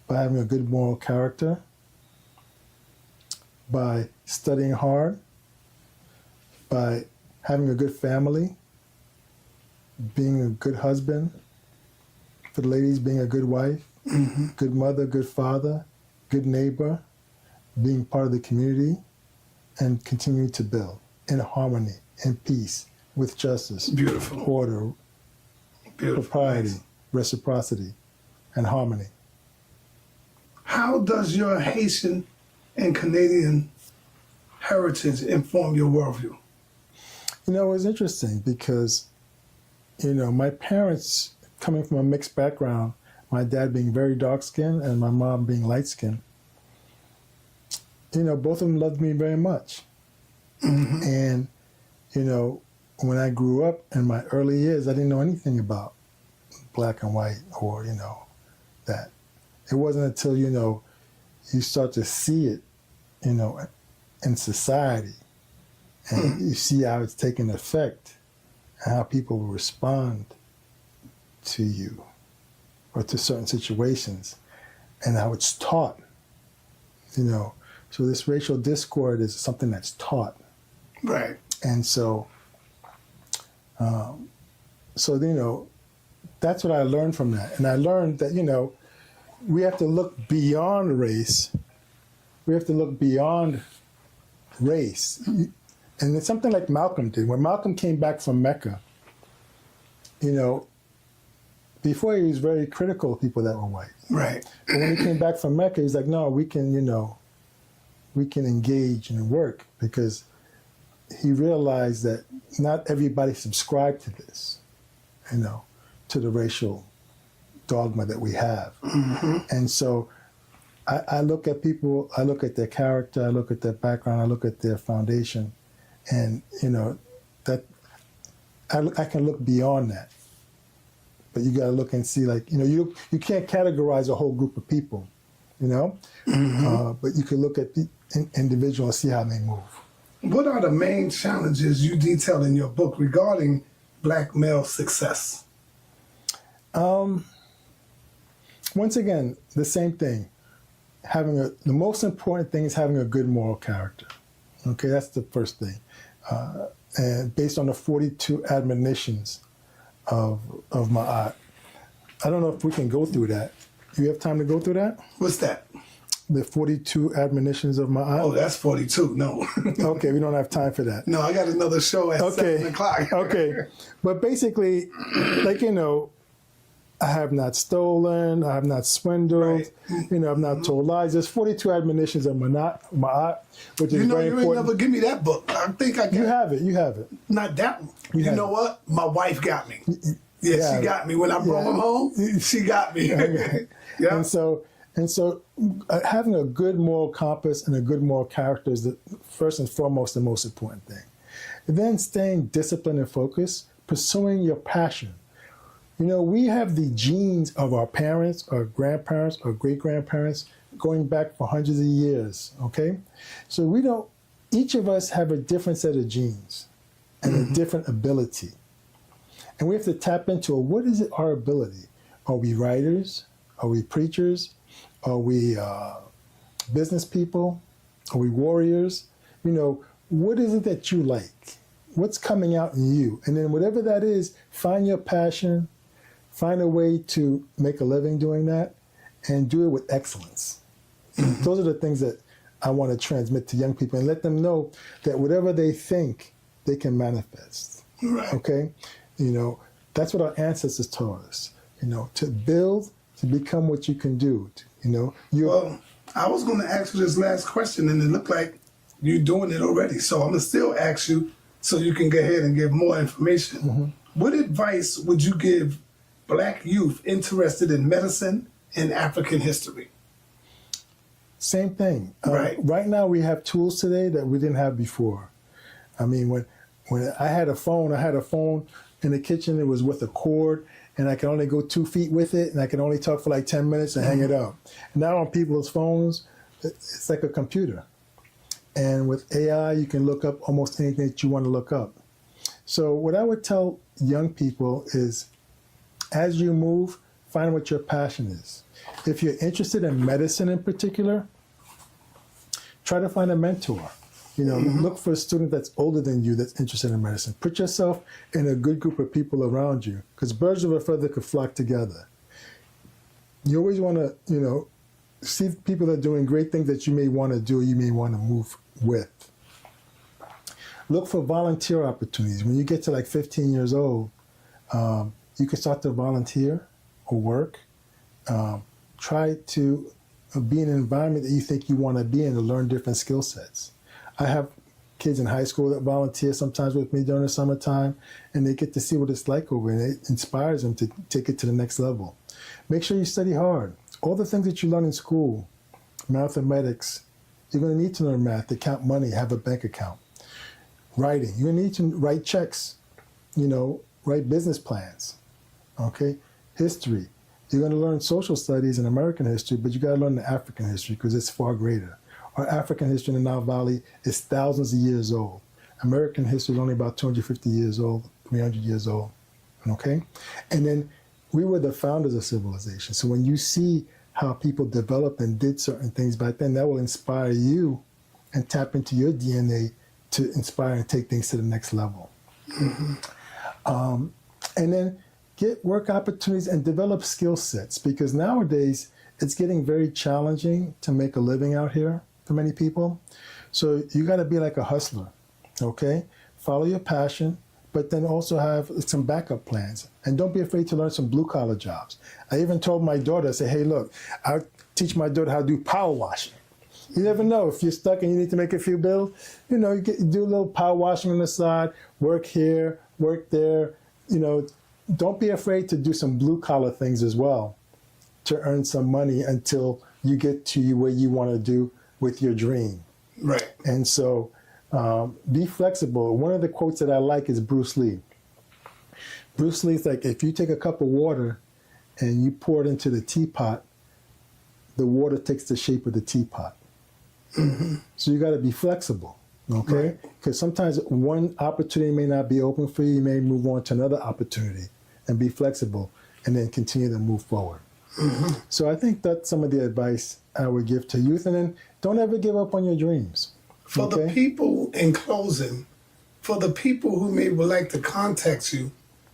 by having a good moral character, by studying hard, by having a good family, being a good husband, for the ladies, being a good wife, good mother, good father, good neighbor, being part of the community, and continuing to build in harmony, in peace, with justice, Beautiful. order, Beautiful. propriety, Nice. reciprocity, and harmony. How does your Haitian and Canadian heritage inform your worldview? You know, it's interesting because, you know, my parents, coming from a mixed background, my dad being very dark-skinned and my mom being light-skinned, you know, both of them loved me very much. And, you know, when I grew up in my early years, I didn't know anything about black and white or, you know, that. It wasn't until, you know, you start to see it, you know, in society, and you see how it's taking effect and how people will respond to you or to certain situations and how it's taught, you know. So this racial discord is something that's taught. Right. And so, you know, that's what I learned from that. And I learned that, you know, we have to look beyond race. We have to look beyond race. And it's something like Malcolm did. When Malcolm came back from Mecca, you know, before he was very critical of people that were white. Right. But when he came back from Mecca, he's like, no, we can, you know, we can engage and work, because he realized that not everybody subscribed to this, you know, to the racial dogma that we have. And so I look at people, I look at their character, I look at their background, I look at their foundation, and, you know, that I can look beyond that. But you got to look and see, like, you know, you can't categorize a whole group of people, you know, but you can look at the individual and see how they move. What are the main challenges you detail in your book regarding black male success? Once again, the same thing. The most important thing is having a good moral character. Okay, that's the first thing. And based on the 42 admonitions of Ma'at. I don't know if we can go through that. Do you have time to go through that? What's that? The 42 admonitions of Ma'at? Oh, that's 42. No. Okay, we don't have time for that. No, I got another show at 7 o'clock. Okay. But basically, like, you know, I have not stolen, I have not swindled, Right. you know, I've not told lies. There's 42 admonitions of Ma'at, which is You know, very you ain't important. never give me that book. I think I got You have it. Not that one. You You have know it. what? My wife got me. Yeah, Yeah. she got me. When I brought him home, she got me. Yeah. And so having a good moral compass and a good moral character is the first and foremost the most important thing. And then staying disciplined and focused, pursuing your passion. You know, we have the genes of our parents, our grandparents, our great-grandparents going back for hundreds of years, okay? So each of us have a different set of genes and a different ability. And we have to tap into what is our ability? Are we writers? Are we preachers? Are we business people? Are we warriors? You know, what is it that you like? What's coming out in you? And then whatever that is, find your passion, find a way to make a living doing that, and do it with excellence. Those are the things that I want to transmit to young people and let them know that whatever they think, they can manifest. Right. Okay? You know, that's what our ancestors taught us. You know, to build, to become what you can do. You know, Well, I was going to ask you this last question, and it looked like you're doing it already. So I'm going to still ask you so you can go ahead and give more information. What advice would you give Black youth interested in medicine and African history? Same thing. Right. Right now, we have tools today that we didn't have before. I mean, when I had a phone in the kitchen. It was with a cord, and I could only go 2 feet with it, and I could only talk for like 10 minutes and hang it up. Now on people's phones, it's like a computer. And with AI, you can look up almost anything that you want to look up. So what I would tell young people is, as you move, find what your passion is. If you're interested in medicine in particular, try to find a mentor. You know, look for a student that's older than you that's interested in medicine. Put yourself in a good group of people around you, because birds of a feather could flock together. You always want to, you know, see people that are doing great things that you may want to do, you may want to move with. Look for volunteer opportunities. When you get to like 15 years old, you can start to volunteer or work. Try to be in an environment that you think you want to be in to learn different skill sets. I have kids in high school that volunteer sometimes with me during the summertime, and they get to see what it's like over, and it inspires them to take it to the next level. Make sure you study hard. All the things that you learn in school, mathematics, you're going to need to learn math, to count money, have a bank account. Writing, you're going to need to write checks, you know, write business plans, okay? History, you're going to learn social studies and American history, but you got to learn the African history because it's far greater. Our African history in the Nile Valley is thousands of years old. American history is only about 250 years old, 300 years old, okay? And then we were the founders of civilization. So when you see how people developed and did certain things back then, that will inspire you and tap into your DNA to inspire and take things to the next level. And then get work opportunities and develop skill sets, because nowadays it's getting very challenging to make a living out here for many people. So you got to be like a hustler, okay? Follow your passion, but then also have some backup plans. And don't be afraid to learn some blue-collar jobs. I even told my daughter, I said, hey, look, I'll teach my daughter how to do power washing. You never know. If you're stuck and you need to make a few bills, you know, you do a little power washing on the side, work here, work there. You know, don't be afraid to do some blue-collar things as well to earn some money until you get to where you want to do with your dream. Right. And so be flexible. One of the quotes that I like is Bruce Lee. Bruce Lee's like, if you take a cup of water and you pour it into the teapot, the water takes the shape of the teapot. So you got to be flexible, okay? Because sometimes one opportunity may not be open for you. You may move on to another opportunity, and be flexible and then continue to move forward. So I think that's some of the advice I would give to youth. And then don't ever give up on your dreams. For the people, in closing, for the people who maybe would like to contact you,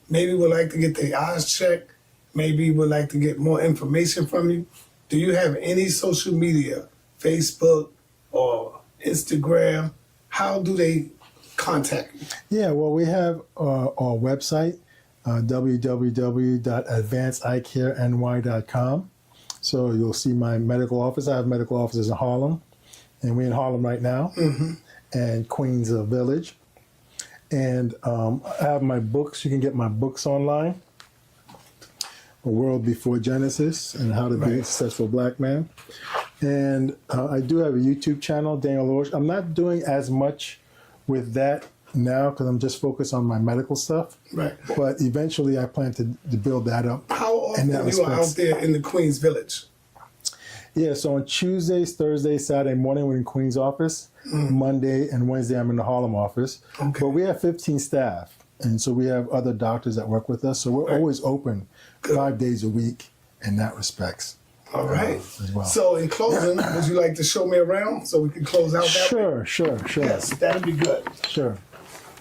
maybe would like to get their eyes checked, maybe would like to get more information from you, do you have any social media, Facebook or Instagram? How do they contact you? Yeah, well, we have our website, www.advancedeyecareny.com. So you'll see my medical office. I have medical offices in Harlem, and we're in Harlem right now, and Queens Village. And I have my books. You can get my books online. A World Before Genesis and How to Be a Successful Black Man. And I do have a YouTube channel, Daniel Laroche. I'm not doing as much with that now because I'm just focused on my medical stuff. Right. But eventually I plan to build that up. How often you are out there in the Queens Village? Yeah, so on Tuesdays, Thursdays, Saturday morning, we're in Queens office. Monday and Wednesday, I'm in the Harlem office. But we have 15 staff. And so we have other doctors that work with us. So we're always open 5 days a week in that respects. All right. As well. So in closing, would you like to show me around so we can close out that way? Sure. Yes, that'd be good. Sure.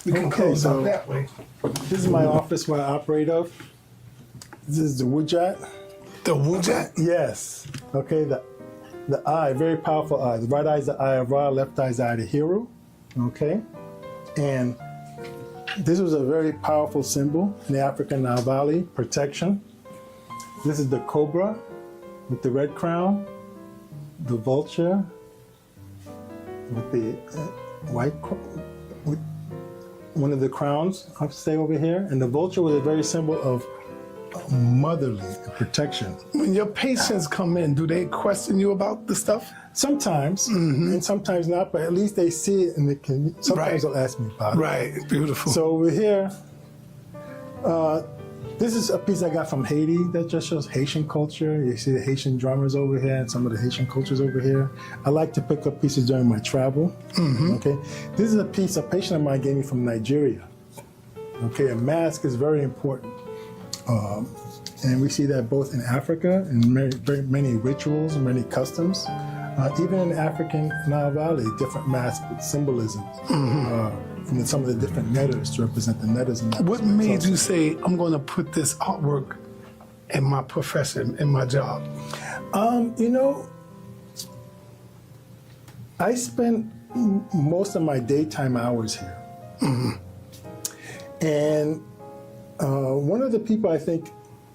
We can close out that way. This is my office where I operate of. This is the Wujat. The Wujat? Yes. Okay, the eye, very powerful eye. The right eye is the eye of Ra, left eye is the eye of the hero. Okay? And this was a very powerful symbol in the African Nile Valley, protection. This is the cobra with the red crown, the vulture with the white, with one of the crowns, I'll say over here. And the vulture was a very symbol of motherly protection. When your patients come in, do they question you about the stuff? Sometimes, and sometimes not, but at least they see it and they can, sometimes they'll ask me about it. Right, beautiful. So over here, this is a piece I got from Haiti that just shows Haitian culture. You see the Haitian drummers over here and some of the Haitian cultures over here. I like to pick up pieces during my travel. Okay, this is a piece a patient of mine gave me from Nigeria. Okay, a mask is very important. And we see that both in Africa and very many rituals and many customs. Even in African Nile Valley, different masks with symbolism from some of the different netters to represent the netters. In that What made you say, I'm going to put this artwork in my profession, in my job? You know, I spend most of my daytime hours here. And one of the people I think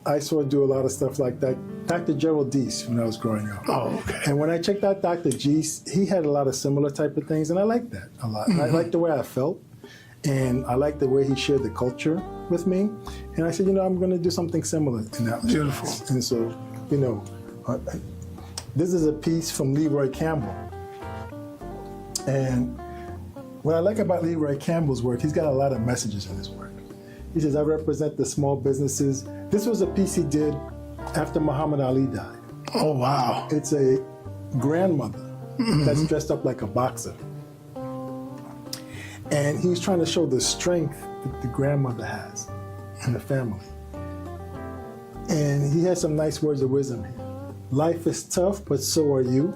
I saw do a lot of stuff like that, Dr. Gerald Deese, when I was growing up. Oh, okay. And when I checked out Dr. Deese, he had a lot of similar type of things, and I liked that a lot. I liked the way I felt, and I liked the way he shared the culture with me. And I said, you know, I'm going to do something similar in that way. Beautiful. And so, you know, this is a piece from Leroy Campbell. And what I like about Leroy Campbell's work, he's got a lot of messages in his work. He says, I represent the small businesses. This was a piece he did after Muhammad Ali died. Oh, wow. It's a grandmother that's dressed up like a boxer. And he was trying to show the strength that the grandmother has in the family. And he has some nice words of wisdom here. Life is tough, but so are you.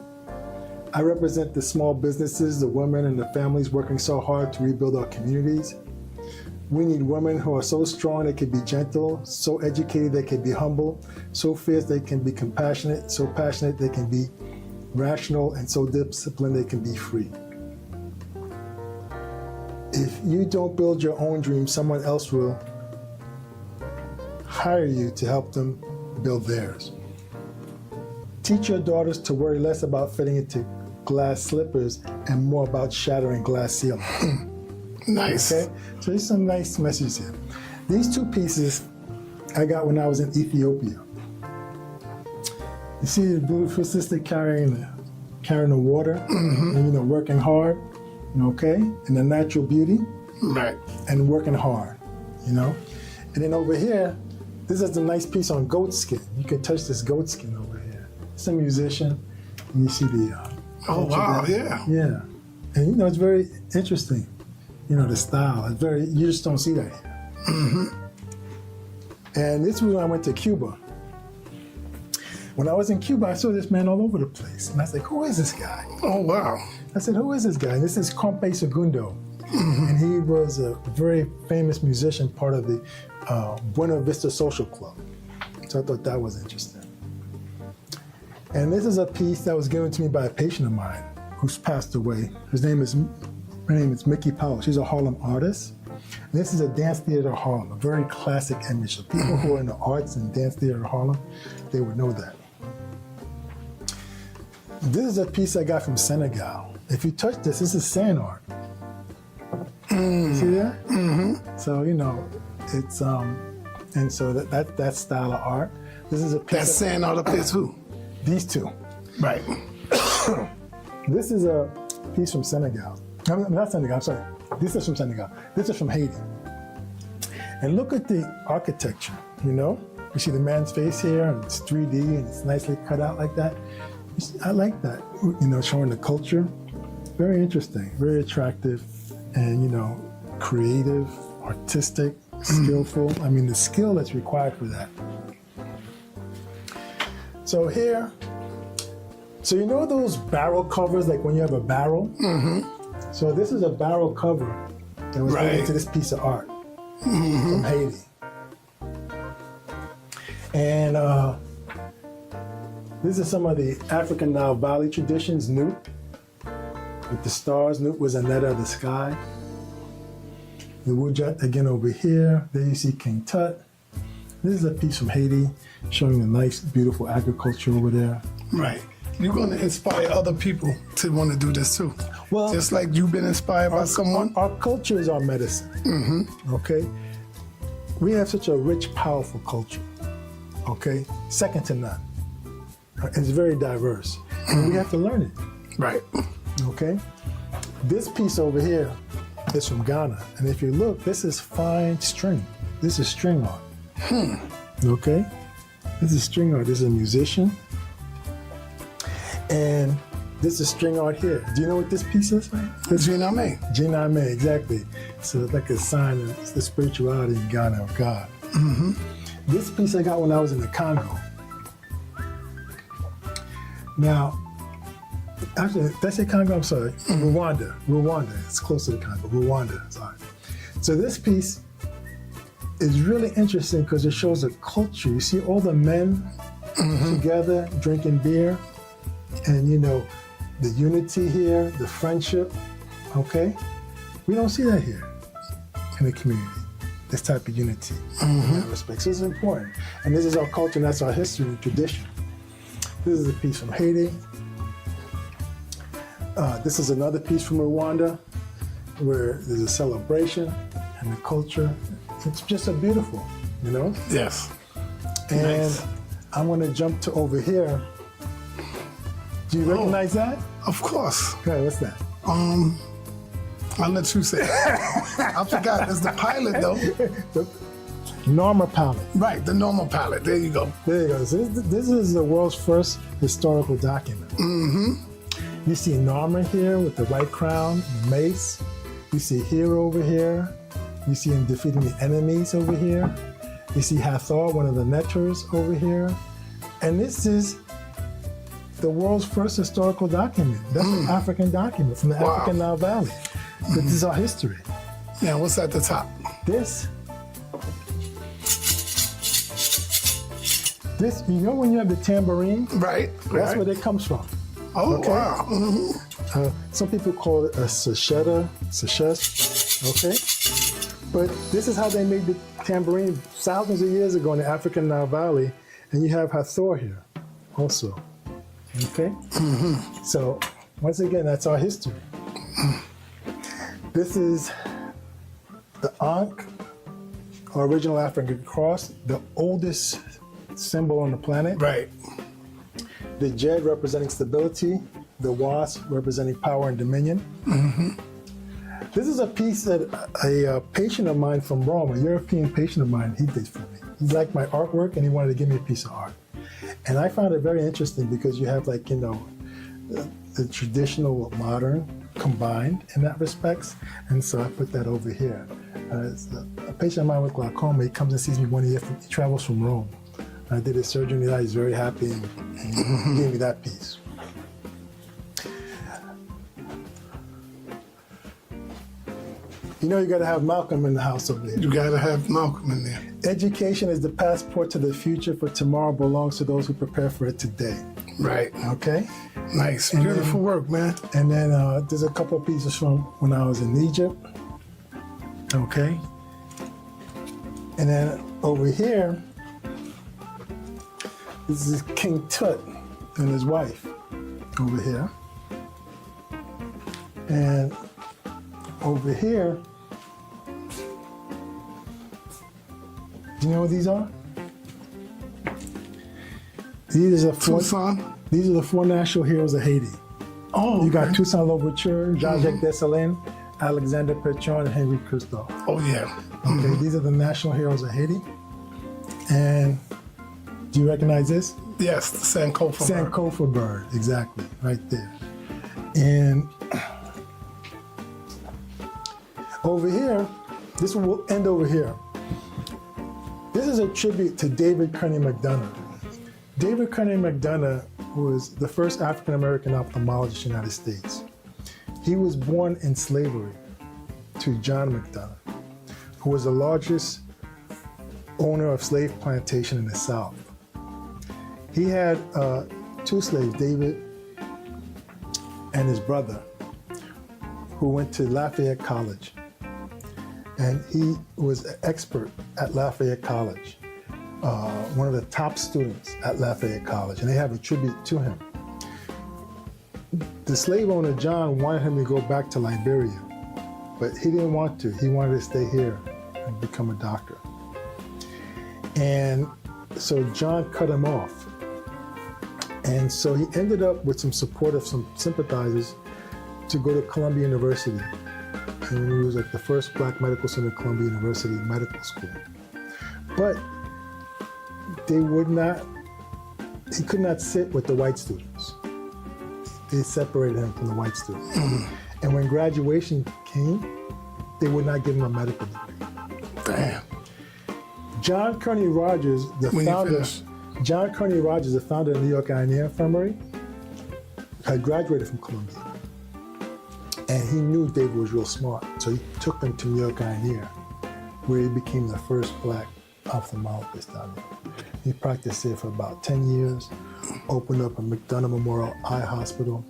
I represent the small businesses, the women and the families working so hard to rebuild our communities. We need women who are so strong they can be gentle, so educated they can be humble, so fierce they can be compassionate, so passionate they can be rational, and so disciplined they can be free. If you don't build your own dreams, someone else will hire you to help them build theirs. Teach your daughters to worry less about fitting into glass slippers and more about shattering glass ceilings. Nice. Okay, so there's some nice messages here. These two pieces I got when I was in Ethiopia. You see the beautiful sister carrying the water, and you know, working hard, okay, and the natural beauty, Right. and working hard, you know. And then over here, this is a nice piece on goat skin. You can touch this goat skin over here. It's a musician, and you see the. Oh, wow, yeah. Yeah, and you know, it's very interesting. You know, the style, it's very, you just don't see that here. And this was when I went to Cuba. When I was in Cuba, I saw this man all over the place. And I was like, who is this guy? Oh, wow. I said, who is this guy? And this is Compe Segundo. And he was a very famous musician, part of the Buena Vista Social Club. So I thought that was interesting. And this is a piece that was given to me by a patient of mine who's passed away. Her name is Mickey Powell. She's a Harlem artist. And this is a dance theater Harlem, a very classic image. So people who are in the arts and dance theater Harlem, they would know that. This is a piece I got from Senegal. If you touch this is sand art. See that? So, you know, it's, and so that style of art. This is a piece. That's sand art up there too. These two. Right. This is a piece from Senegal. No, not Senegal, I'm sorry. This is from Senegal. This is from Haiti. And look at the architecture, you know? You see the man's face here, and it's 3D, and it's nicely cut out like that. I like that, you know, showing the culture. Very interesting, very attractive, and, you know, creative, artistic, skillful. I mean, the skill that's required for that. So here, so you know those barrel covers, like when you have a barrel? So this is a barrel cover that was made into this piece of art from Haiti. And these are some of the African Nile Valley traditions, Newt, with the stars. Newt was sa.neter of the sky. The Wujat again over here. There you see King Tut. This is a piece from Haiti showing the nice, beautiful agriculture over there. Right. You're going to inspire other people to want to do this too. Well, just like you've been inspired by someone. Our culture is our medicine. Mm-hmm. Okay? We have such a rich, powerful culture. Okay? Second to none. It's very diverse. And we have to learn it. Right. Okay? This piece over here is from Ghana. And if you look, this is fine string. This is string art. Okay? This is string art. This is a musician. And this is string art here. Do you know what this piece is? Jiname. Jiname, exactly. So it's like a sign of the spirituality in Ghana of God. Mm-hmm. This piece I got when I was in the Congo. Now, actually, did I say Congo? I'm sorry. Rwanda. It's close to the Congo. Rwanda, sorry. So this piece is really interesting because it shows a culture. You see all the men together drinking beer, and you know, the unity here, the friendship, okay? We don't see that here in the community, this type of unity in that respect. So it's important. And this is our culture, and that's our history and tradition. This is a piece from Haiti. This is another piece from Rwanda, where there's a celebration and the culture. It's just so beautiful, you know? Yes. And nice. I'm gonna jump to over here. Do you recognize that? Of course. Okay, what's that? I'll let you say it. I forgot. It's the pilot, though. The Norma palette. Right, the normal palette. There you go. There you go. So this is the world's first historical document. You see Norma here with the white crown, the mace. You see Hero over here. You see him defeating the enemies over here. You see Hathor, one of the Neters over here. And this is the world's first historical document. That's an African document from the African Nile Valley. This is our history. Yeah, what's at the top? This, you know when you have the tambourine? Right. That's where it comes from. Oh, okay? Wow. Some people call it a sacheta, okay? But this is how they made the tambourine thousands of years ago in the African Nile Valley. And you have Hathor here also. Okay? So, once again, that's our history. This is the Ankh, or original African cross, the oldest symbol on the planet. Right. The Jed representing stability, the Wasp representing power and dominion. This is a piece that a patient of mine from Rome, a European patient of mine, he did for me. He liked my artwork and he wanted to give me a piece of art. And I found it very interesting because you have, like, you know, the traditional with modern combined in that respect. And so I put that over here. A patient of mine with glaucoma, he comes and sees me one year, he travels from Rome. I did his surgery in the eye, he's very happy, and he gave me that piece. You know, you gotta have Malcolm in the house over there. You gotta have Malcolm in there. Education is the passport to the future, for tomorrow belongs to those who prepare for it today. Right. Okay? Nice. And Beautiful work, man. And then there's a couple of pieces from when I was in Egypt. Okay? And then over here, this is King Tut and his wife over here. And over here, do you know what these are? These are the four national heroes of Haiti. Oh, You got Toussaint Louverture, Jean-Jacques Dessalines, Alexander Pétion, and Henri Christophe. Oh, yeah. Okay, these are the national heroes of Haiti. And do you recognize this? Yes, the Sankofa bird. Sankofa bird, exactly, right there. And over here, this one will end over here. This is a tribute to David Kearney McDonough. David Kearney McDonough was the first African-American ophthalmologist in the United States. He was born in slavery to John McDonough, who was the largest owner of slave plantation in the South. He had 2 slaves, David and his brother, who went to Lafayette College. And he was an expert at Lafayette College, one of the top students at Lafayette College, and they have a tribute to him. The slave owner, John, wanted him to go back to Liberia, but he didn't want to. He wanted to stay here and become a doctor. And so John cut him off. And so he ended up with some support of some sympathizers to go to Columbia University. And he was like the first black medical student at Columbia University Medical School. But he could not sit with the white students. They separated him from the white students. And when graduation came, they would not give him a medical degree. Damn. John Kearney Rogers, the founder of the New York Eye and Ear Infirmary, had graduated from Columbia. And he knew David was real smart, so he took him to New York Eye and Ear, where he became the first black ophthalmologist down there. He practiced there for about 10 years, opened up a McDonough Memorial Eye Hospital.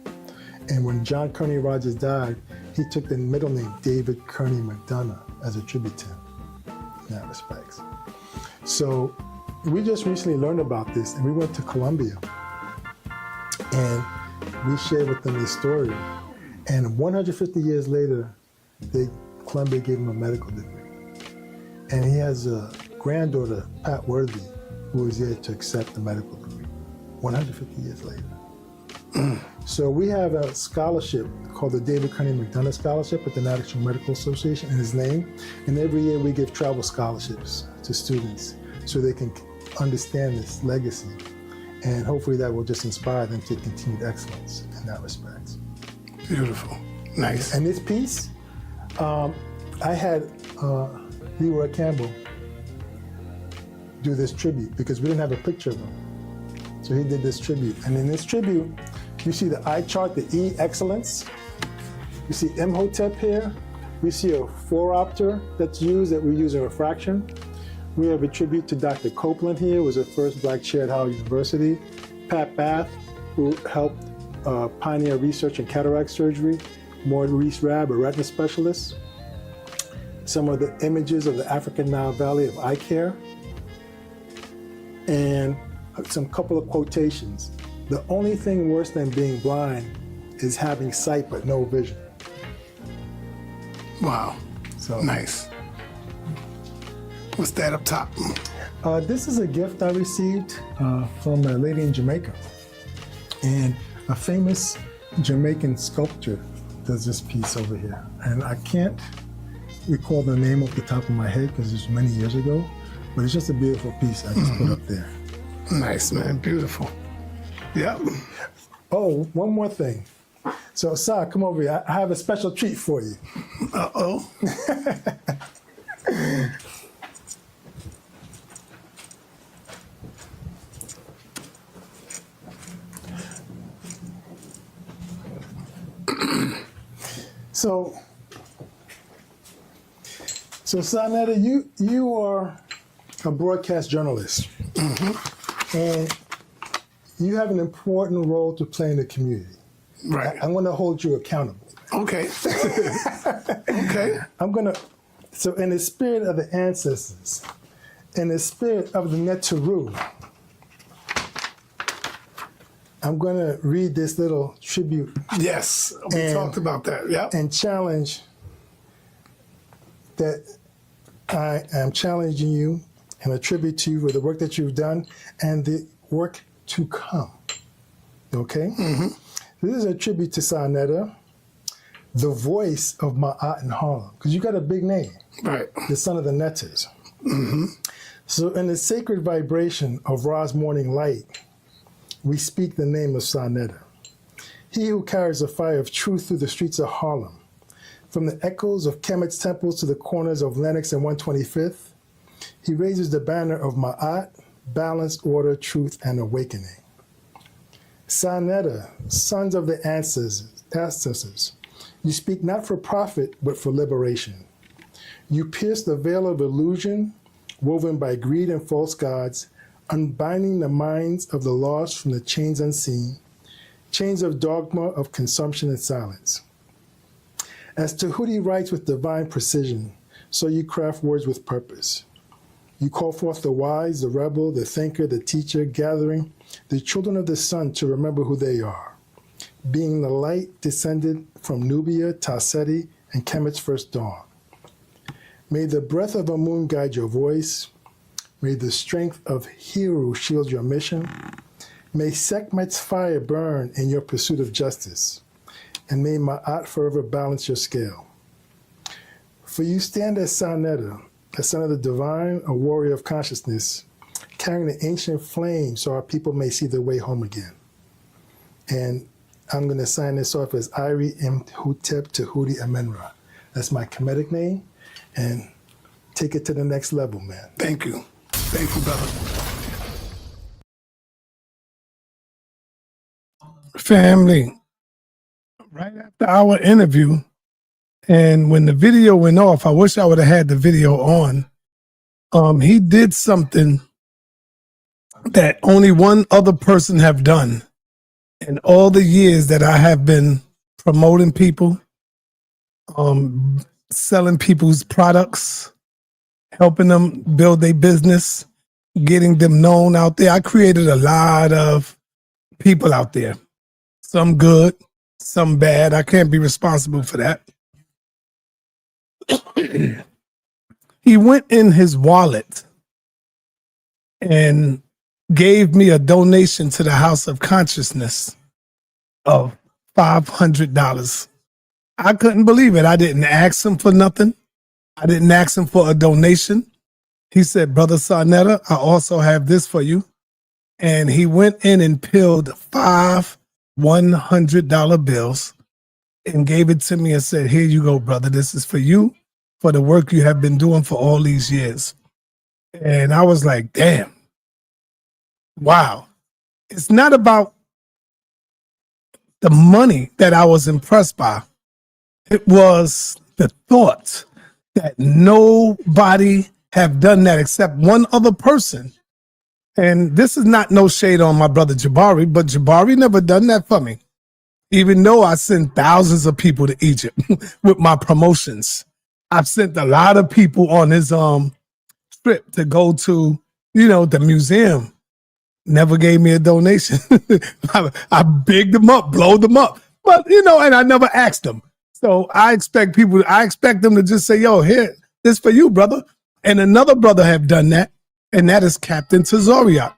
And when John Kearney Rogers died, he took the middle name David Kearney McDonough as a tribute to him in that respect. So we just recently learned about this, and we went to Columbia, and we shared with them this story. And 150 years later, Columbia gave him a medical degree. And he has a granddaughter, Pat Worthy, who was there to accept the medical degree 150 years later. So we have a scholarship called the David Kearney McDonough Scholarship at the National Medical Association in his name. And every year we give travel scholarships to students so they can understand this legacy. And hopefully that will just inspire them to continued excellence in that respect. Beautiful. Nice. And this piece, I had Leroy Campbell do this tribute because we didn't have a picture of him. So he did this tribute. And in this tribute, you see the eye chart, the E excellence. You see Imhotep here. We see a phoropter that's used, that we use in refraction. We have a tribute to Dr. Copeland here, who was the first black chair at Howard University. Pat Bath, who helped pioneer research in cataract surgery. Maurice Rabb, a retina specialist. Some of the images of the African Nile Valley of eye care. And some couple of quotations. The only thing worse than being blind is having sight but no vision. Wow. So nice. What's that up top? This is a gift I received from a lady in Jamaica. And a famous Jamaican sculptor does this piece over here. And I can't recall the name off the top of my head because it was many years ago, but it's just a beautiful piece I just put up there. Nice, man. Beautiful. Yep. Oh, one more thing. So, Sa, come over here. I have a special treat for you. Uh-oh. So sa.neter, you are a broadcast journalist, and you have an important role to play in the community. Right. I'm going to hold you accountable. Okay. Okay. So in the spirit of the ancestors, in the spirit of the Neteru, I'm going to read this little tribute. Yes, we talked about that. Yeah. And challenge that I am challenging you and a tribute to you for the work that you've done and the work to come. Okay? This is a tribute to sa.neter, the voice of Ma'at in Harlem, because you got a big name. Right. The son of the Netters. So in the sacred vibration of Ra's morning light, we speak the name of sa.neter. He who carries the fire of truth through the streets of Harlem, from the echoes of Kemet's temples to the corners of Lenox and 125th, he raises the banner of Ma'at, balance, order, truth, and awakening. Sa.neter, sons of the ancestors, you speak not for profit, but for liberation. You pierce the veil of illusion, woven by greed and false gods, unbinding the minds of the lost from the chains unseen, chains of dogma, of consumption and silence. As Tahuti writes with divine precision, so you craft words with purpose. You call forth the wise, the rebel, the thinker, the teacher, gathering the children of the sun to remember who they are, being the light descended from Nubia, Tasseti, and Kemet's first dawn. May the breath of a moon guide your voice. May the strength of Hiru shield your mission. May Sekhmet's fire burn in your pursuit of justice. And may Ma'at forever balance your scale. For you stand as sa.neter, a son of the divine, a warrior of consciousness, carrying the ancient flame so our people may see their way home again. And I'm going to sign this off as Iri Imhotep Tahuti Amenra. That's my Kemetic name, and take it to the next level, man. Thank you. Thank you, brother. Family, right after our interview, and when the video went off, I wish I would have had the video on. He did something that only one other person have done in all the years that I have been promoting people, selling people's products, helping them build their business, getting them known out there. I created a lot of people out there, some good, some bad. I can't be responsible for that. He went in his wallet and gave me a donation to the House of Consciousness of $500. I couldn't believe it. I didn't ask him for nothing. I didn't ask him for a donation. He said, Brother sa.neter, I also have this for you. And he went in and peeled 5 $100 bills and gave it to me and said, here you go, brother. This is for you, for the work you have been doing for all these years. And I was like, damn. Wow. It's not about the money that I was impressed by. It was the thought that nobody have done that except one other person. And this is not no shade on my brother Jabari, but Jabari never done that for me. Even though I sent thousands of people to Egypt with my promotions. I've sent a lot of people on his trip to go to, the museum. Never gave me a donation. I bigged them up, blowed them up. But, and I never asked them. So I expect them to just say, yo, here, this for you, brother. And another brother have done that, and that is Captain Tazoriak.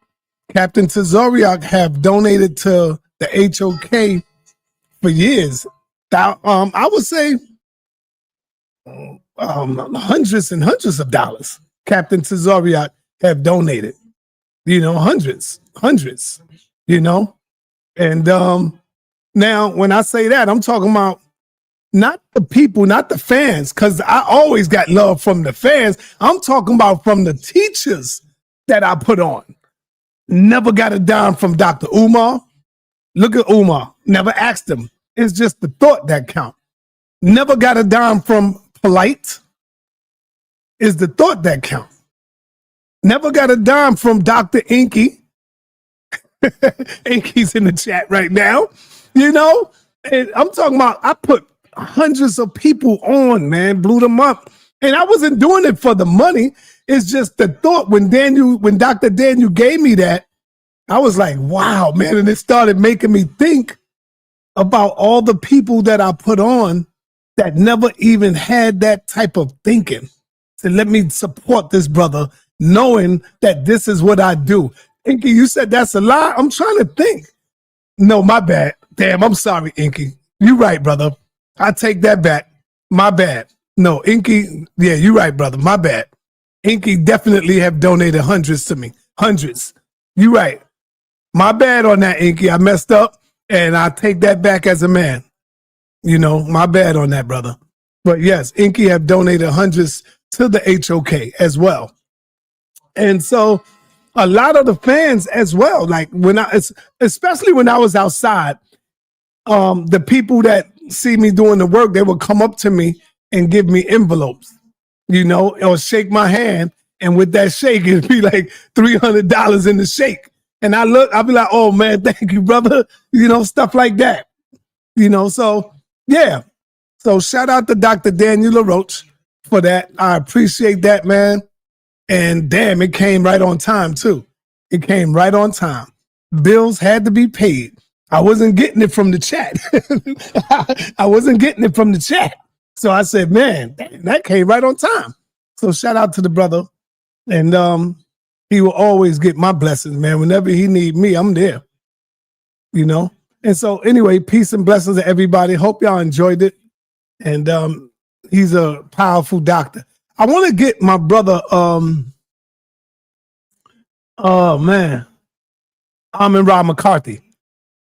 Captain Tazoriak have donated to the HOK for years. I would say hundreds and hundreds of dollars. Captain Tazoriak have donated, hundreds, And now when I say that, I'm talking about not the people, not the fans, because I always got love from the fans. I'm talking about from the teachers that I put on. Never got a dime from Dr. Umar. Look at Umar. Never asked him. It's just the thought that count. Never got a dime from Polite. It's the thought that count. Never got a dime from Dr. Inky. Inky's in the chat right now. And I'm talking about, I put hundreds of people on, man, blew them up. And I wasn't doing it for the money. It's just the thought. When Dr. Daniel gave me that, I was like, wow, man. And it started making me think about all the people that I put on that never even had that type of thinking. So let me support this brother, knowing that this is what I do. Inky, you said that's a lie? I'm trying to think. No, my bad. Damn, I'm sorry, Inky. You right, brother. I take that back. My bad. No, Inky, yeah, you right, brother. My bad. Inky definitely have donated hundreds to me. Hundreds. You right. My bad on that, Inky. I messed up, and I take that back as a man. My bad on that, brother. But yes, Inky have donated hundreds to the HOK as well. And so a lot of the fans as well, like especially when I was outside, the people that see me doing the work, they would come up to me and give me envelopes, or shake my hand And with that shake, it'd be like $300 in the shake. And I'll be like, oh man, thank you, brother. You know, stuff like that. You know, so yeah. So shout out to Dr. Daniel Laroche for that. I appreciate that, man. And damn, it came right on time too. It came right on time. Bills had to be paid. I wasn't getting it from the chat. I wasn't getting it from the chat. So I said, man, that came right on time. So shout out to the brother. And he will always get my blessings, man. Whenever he need me, I'm there. You know? And so anyway, peace and blessings to everybody. Hope y'all enjoyed it. And he's a powerful doctor. I want to get my brother, oh man, Amon-Ra McCarthy.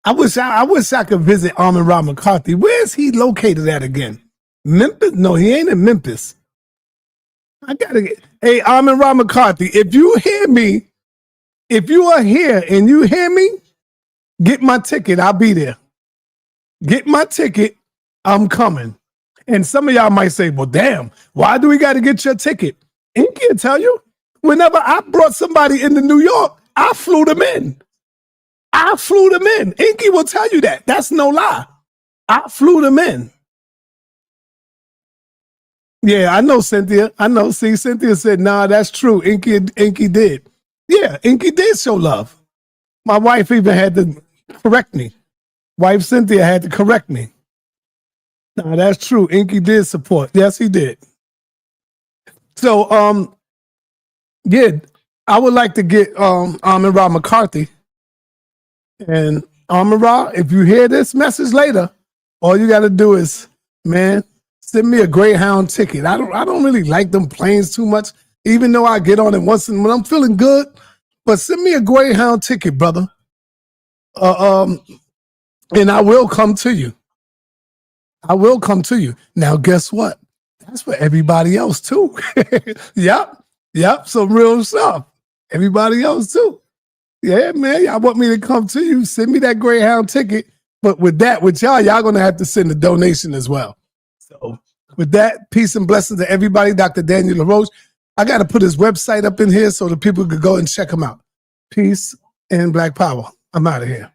I wish I could visit Amon-Ra McCarthy. Where is he located at again? Memphis? No, he ain't in Memphis. I gotta get. Hey, Amon-Ra McCarthy, if you hear me, if you are here and you hear me, get my ticket. I'll be there. Get my ticket. I'm coming. And some of y'all might say, well, damn, why do we got to get your ticket? Inky will tell you. Whenever I brought somebody into New York, I flew them in. I flew them in. Inky will tell you that. That's no lie. I flew them in. Yeah, I know, Cynthia. I know. See, Cynthia said, nah, that's true. Inky did. Yeah, Inky did show love. My wife even had to correct me. Wife Cynthia had to correct me. Nah, that's true. Inky did support. Yes, he did. So, yeah, I would like to get Amon-Ra McCarthy. And Amon-Ra, if you hear this message later, all you got to do is, man, send me a Greyhound ticket. I don't really like them planes too much, even though I get on it once when I'm feeling good. But send me a Greyhound ticket, brother. And I will come to you. I will come to you. Now, guess what? That's for everybody else too. Yep. Some real stuff. Everybody else too. Yeah, man. Y'all want me to come to you? Send me that Greyhound ticket. But with y'all gonna have to send a donation as well. So with that, peace and blessings to everybody. Dr. Daniel Laroche. I got to put his website up in here so the people could go and check him out. Peace and Black Power. I'm out of here.